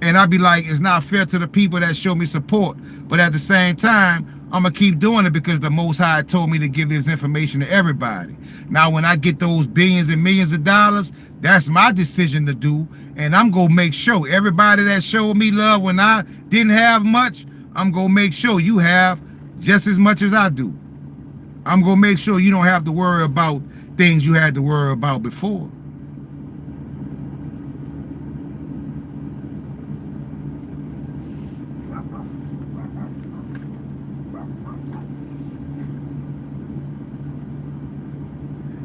And I'd be like, it's not fair to the people that show me support. But at the same time, I'm going to keep doing it because the Most High told me to give this information to everybody. Now, when I get those billions and millions of dollars, that's my decision to do. And I'm going to make sure everybody that showed me love when I didn't have much, I'm going to make sure you have just as much as I do. I'm going to make sure you don't have to worry about things you had to worry about before.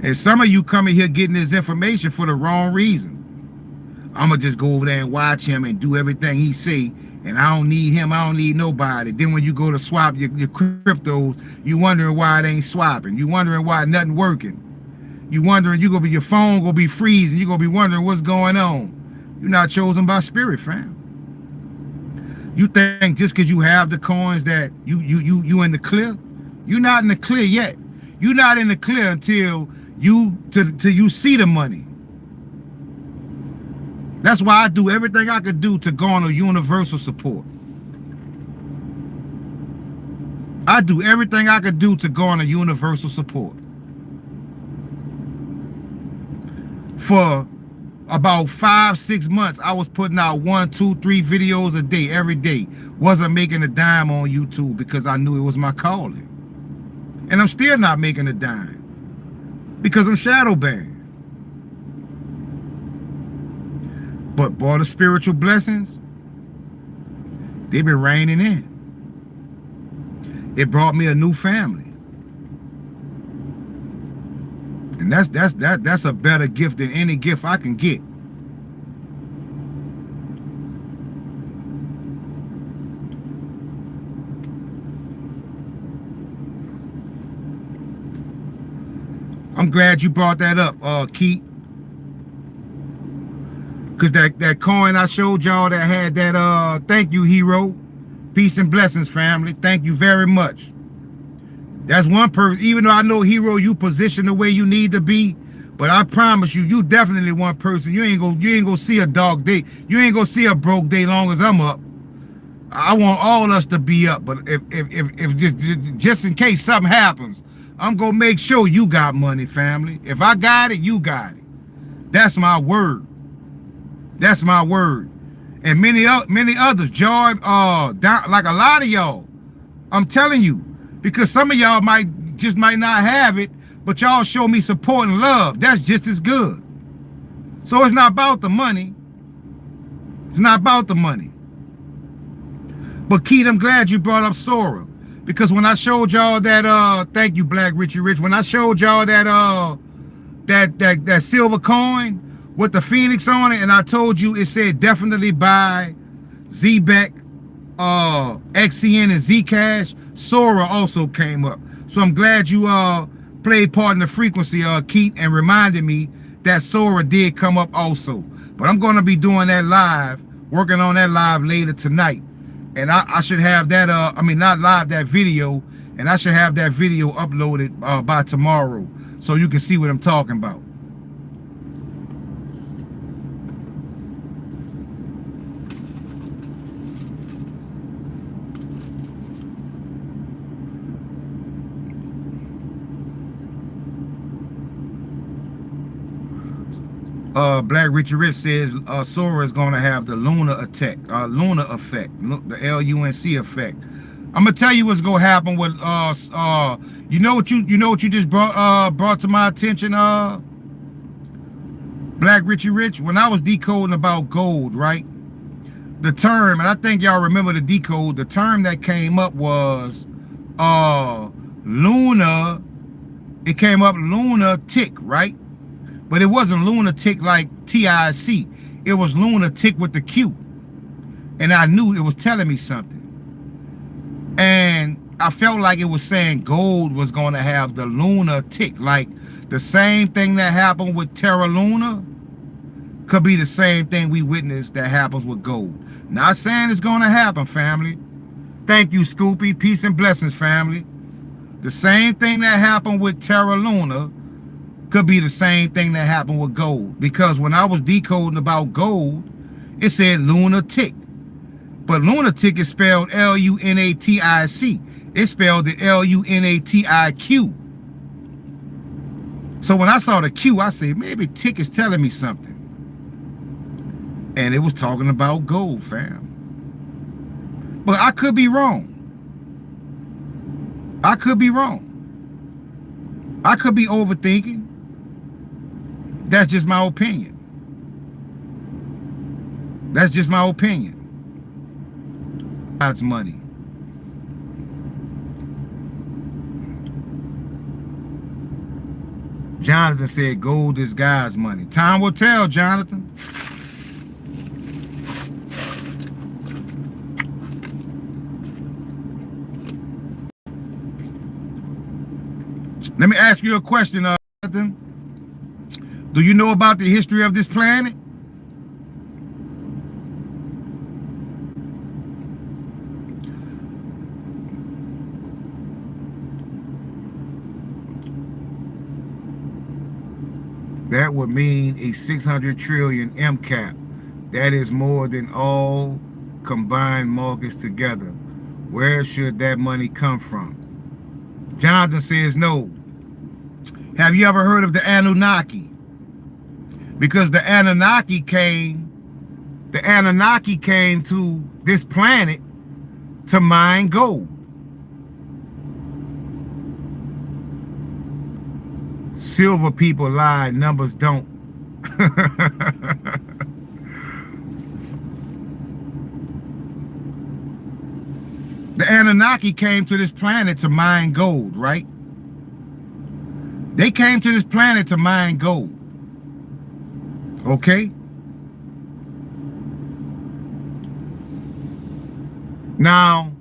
And some of you coming here getting this information for the wrong reason. I'm going to just go over there and watch him and do everything he say. And I don't need him. I don't need nobody. Then when you go to swap your cryptos, you wondering why it ain't swapping. You wondering why nothing working. You wondering your phone gonna be freezing. You gonna be wondering what's going on. You're not chosen by spirit, fam. You think just because you have the coins that you in the clear? You're not in the clear yet. You're not in the clear until you see the money. That's why I do everything I could do to garner universal support. I do everything I could do to garner universal support. For about 5-6 months, I was putting out 1, 2, 3 videos a day, every day. Wasn't making a dime on YouTube because I knew it was my calling. And I'm still not making a dime because I'm shadow banned. But boy, the spiritual blessings, they've been raining in. It brought me a new family. And that's a better gift than any gift I can get. I'm glad you brought that up, Keith. Because that coin I showed y'all that had that, thank you, hero. Peace and blessings, family. Thank you very much. That's one person, even though I know, hero, you position the way you need to be, but I promise you, you definitely one person. You ain't gonna see a dark day. You ain't gonna see a broke day long as I'm up. I want all of us to be up, but if just in case something happens, I'm gonna make sure you got money, family. If I got it, you got it. That's my word. That's my word. And many others, Joy, like a lot of y'all, I'm telling you, because some of y'all might not have it, but y'all show me support and love. That's just as good. So it's not about the money. It's not about the money. But Keith, I'm glad you brought up Sora, because when I showed y'all that, thank you, Black Richie Rich. When I showed y'all that, that silver coin with the Phoenix on it, and I told you it said definitely buy Zbeck, XCN, and Zcash, Sora also came up. So I'm glad you played part in the frequency, Keith, and reminded me that Sora did come up also. But I'm going to be doing that live, working on that live later tonight. And I should have that, I mean, not live, that video, and I should have that video uploaded by tomorrow, so you can see what I'm talking about. Black Richard Rich says Sora is gonna have the lunar effect, the LUNC effect. I'm gonna tell you what's gonna happen with you know what you just brought to my attention, Black Richie Rich. When I was decoding about gold, right? The term, and I think y'all remember the decode, the term that came up was lunar. It came up lunatic, right? But it wasn't lunatic like TIC. It was lunatic with the Q. And I knew it was telling me something. And I felt like it was saying gold was going to have the lunatic. Like the same thing that happened with Terra Luna could be the same thing we witnessed that happens with gold. Not saying it's going to happen, family. Thank you, Scoopy. Peace and blessings, family. The same thing that happened with Terra Luna could be the same thing that happened with gold. Because when I was decoding about gold, it said lunatic. But lunatic is spelled L-U-N-A-T-I-C. It spelled it L-U-N-A-T-I-Q. So when I saw the Q, I said, maybe tick is telling me something. And it was talking about gold, fam. But I could be wrong. I could be wrong. I could be overthinking. That's just my opinion. That's just my opinion. God's money. Jonathan said gold is God's money. Time will tell, Jonathan. Let me ask you a question, Jonathan. Do you know about the history of this planet? That would mean a 600 trillion MCAP. That is more than all combined markets together. Where should that money come from? Jonathan says no. Have you ever heard of the Anunnaki? Because the Anunnaki came to this planet to mine gold. Silver people lie, numbers don't. The Anunnaki came to this planet to mine gold, right? They came to this planet to mine gold. Okay? Now,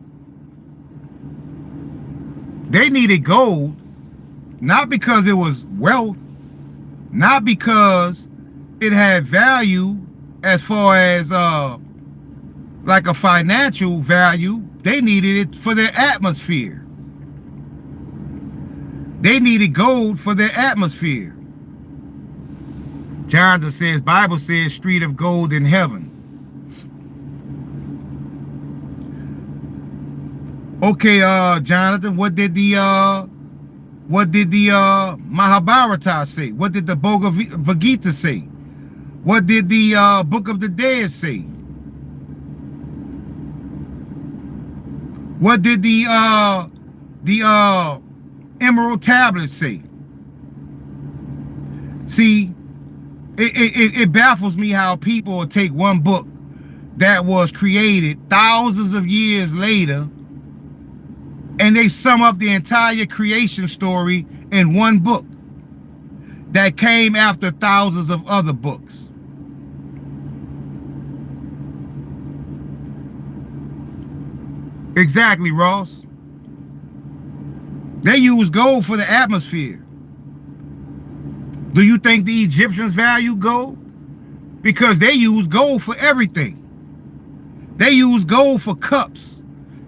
they needed gold not because it was wealth, not because it had value as far as like a financial value. They needed it for their atmosphere. They needed gold for their atmosphere. Jonathan says, Bible says, street of gold in heaven. Okay, Jonathan, what did the Mahabharata say? What did the Bhagavad Gita say? What did the Book of the Dead say? What did the Emerald Tablets say? See, it baffles me how people will take one book that was created thousands of years later and they sum up the entire creation story in one book that came after thousands of other books. Exactly, Ross. They use gold for the atmosphere. Do you think the Egyptians value gold? Because they use gold for everything. They use gold for cups.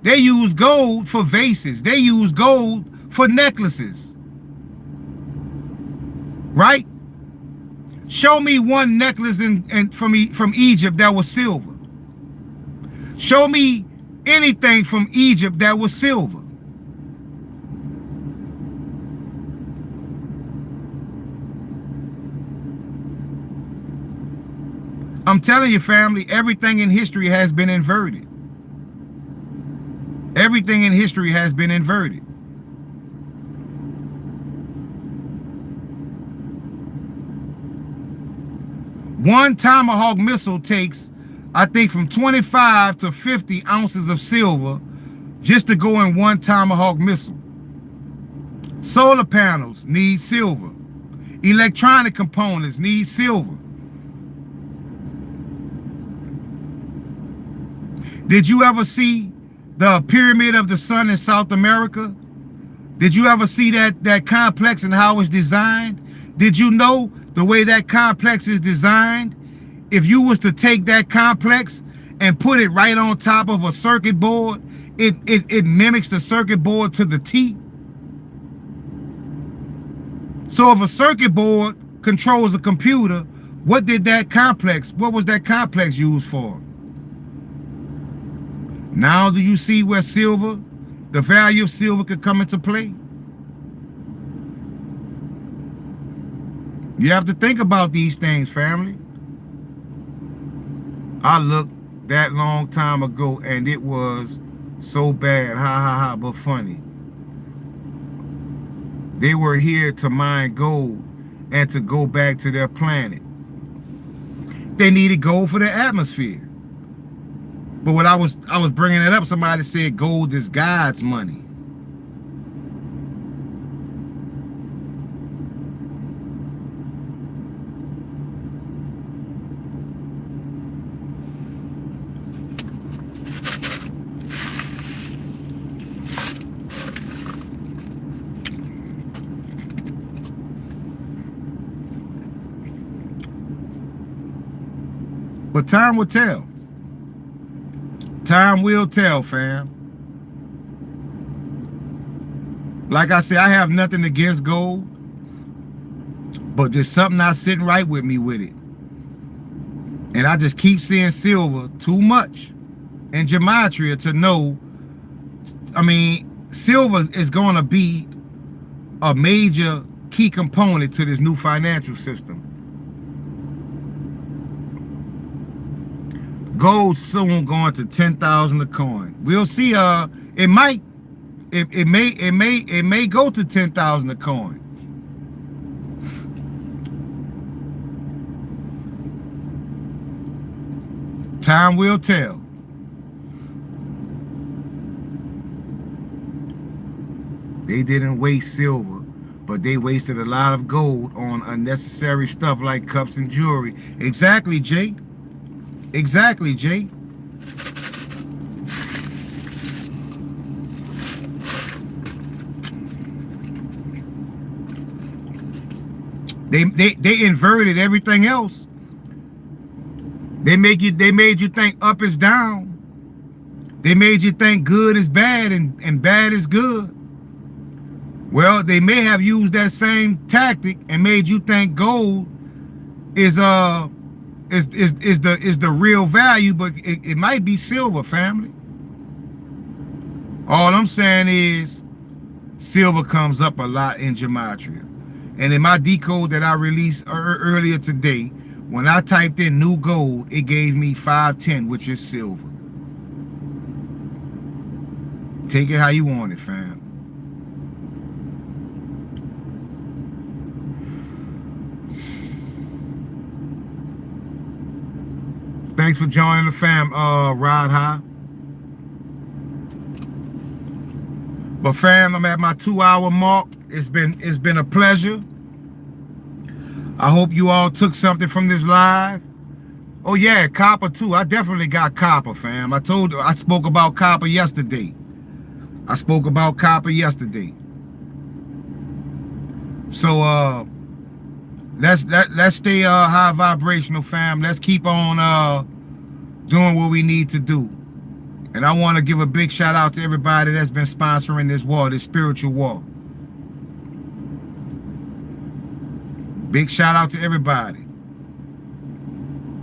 They use gold for vases. They use gold for necklaces. Right? Show me one necklace from Egypt that was silver. Show me anything from Egypt that was silver. I'm telling you, family, everything in history has been inverted. Everything in history has been inverted. One Tomahawk missile takes, I think, from 25 to 50 ounces of silver just to go in one Tomahawk missile. Solar panels need silver. Electronic components need silver. Did you ever see the Pyramid of the Sun in South America? Did you ever see that complex and how it's designed? Did you know the way that complex is designed? If you was to take that complex and put it right on top of a circuit board, it mimics the circuit board to the T. So if a circuit board controls a computer, what was that complex used for? Now do you see where silver, the value of silver, could come into play? You have to think about these things, family. I looked that long time ago and it was so bad, ha ha ha, but funny. They were here to mine gold and to go back to their planet. They needed gold for their atmosphere. But when I was bringing it up, somebody said gold is God's money. But time will tell. Time will tell, fam. Like I said, I have nothing against gold, but there's something not sitting right with me with it. And I just keep seeing silver too much in gematria to know. I mean, silver is going to be a major key component to this new financial system. Gold soon going to 10,000 a coin. We'll see. It may go to 10,000 a coin. Time will tell. They didn't waste silver But they wasted a lot of gold on unnecessary stuff like cups and jewelry. Exactly, Jay. Exactly, Jay. They inverted everything else. They made you think up is down. They made you think good is bad and bad is good. Well, they may have used that same tactic and made you think gold is the real value, but it might be silver, family. All I'm saying is silver comes up a lot in gematria. And in my decode that I released earlier today, when I typed in new gold, it gave me 510, which is silver. Take it how you want it, fam. Thanks for joining the fam, Rod High. But fam, I'm at my 2-hour mark. It's been a pleasure. I hope you all took something from this live. Oh yeah, copper too. I definitely got copper, fam. I spoke about copper yesterday. So let's stay high vibrational, fam. Let's keep on doing what we need to do. And I want to give a big shout out to everybody that's been sponsoring this war, this spiritual war. Big shout out to everybody.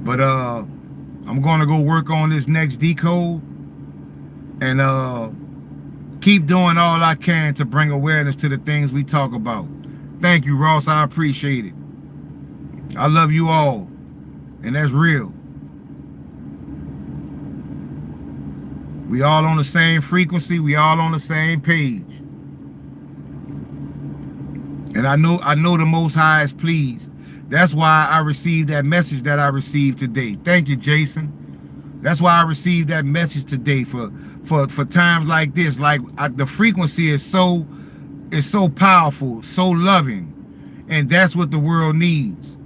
But I'm going to go work on this next decode and keep doing all I can to bring awareness to the things we talk about. Thank you, Ross. I appreciate it. I love you all. And that's real. We all on the same frequency. We all on the same page. And I know the Most High is pleased. That's why I received that message that I received today. Thank you, Jason. That's why I received that message today for times like this. Like the frequency is so powerful, so loving, and that's what the world needs.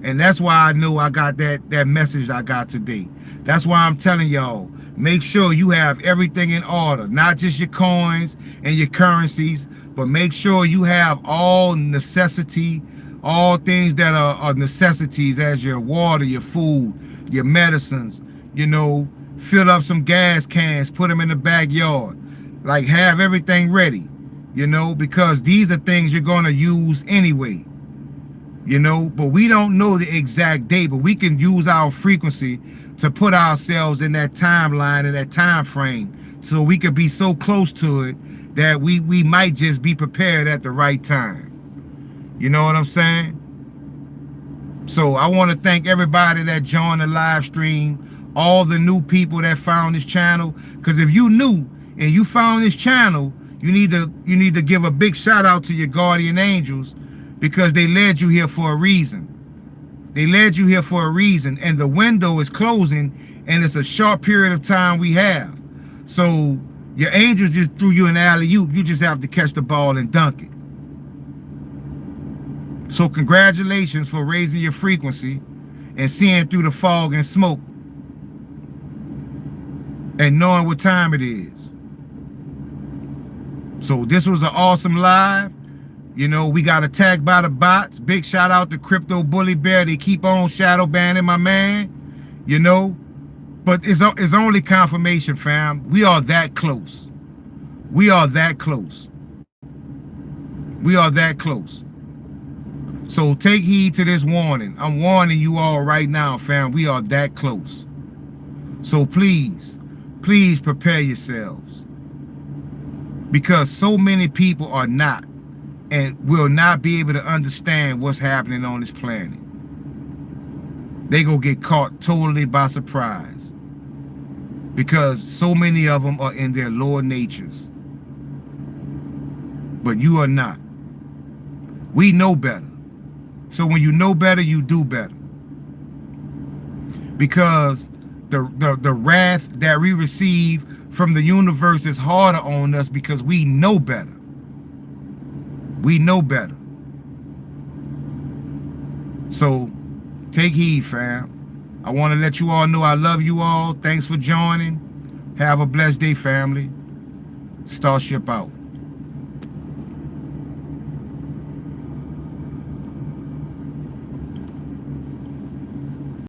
And that's why I know I got that message I got today. That's why I'm telling y'all, make sure you have everything in order, not just your coins and your currencies, but make sure you have all necessity, all things that are necessities, as your water, your food, your medicines, you know, fill up some gas cans, put them in the backyard, like have everything ready, you know, because these are things you're going to use anyway, you know, but we don't know the exact day, but we can use our frequency to put ourselves in that timeline and that time frame so we could be so close to it that we might just be prepared at the right time. You know what I'm saying? So I want to thank everybody that joined the live stream, all the new people that found this channel, because if you new and you found this channel, you need to give a big shout out to your guardian angels, because they led you here for a reason. They led you here for a reason, and the window is closing, and it's a short period of time we have. So your angels just threw you an alley-oop. You just have to catch the ball and dunk it. So congratulations for raising your frequency and seeing through the fog and smoke and knowing what time it is. So this was an awesome live. You know, we got attacked by the bots. Big shout out to Crypto Bully Bear. They keep on shadow banning my man, you know. But it's only confirmation, fam. We are that close. We are that close. We are that close. So take heed to this warning. I'm warning you all right now, fam. We are that close. So please, please prepare yourselves. Because so many people are not and will not be able to understand what's happening on this planet. They gonna get caught totally by surprise. Because so many of them are in their lower natures. But you are not. We know better. So when you know better, you do better. Because the wrath that we receive from the universe is harder on us because we know better. We know better. So take heed, fam. I want to let you all know I love you all. Thanks for joining. Have a blessed day, family. Starship out.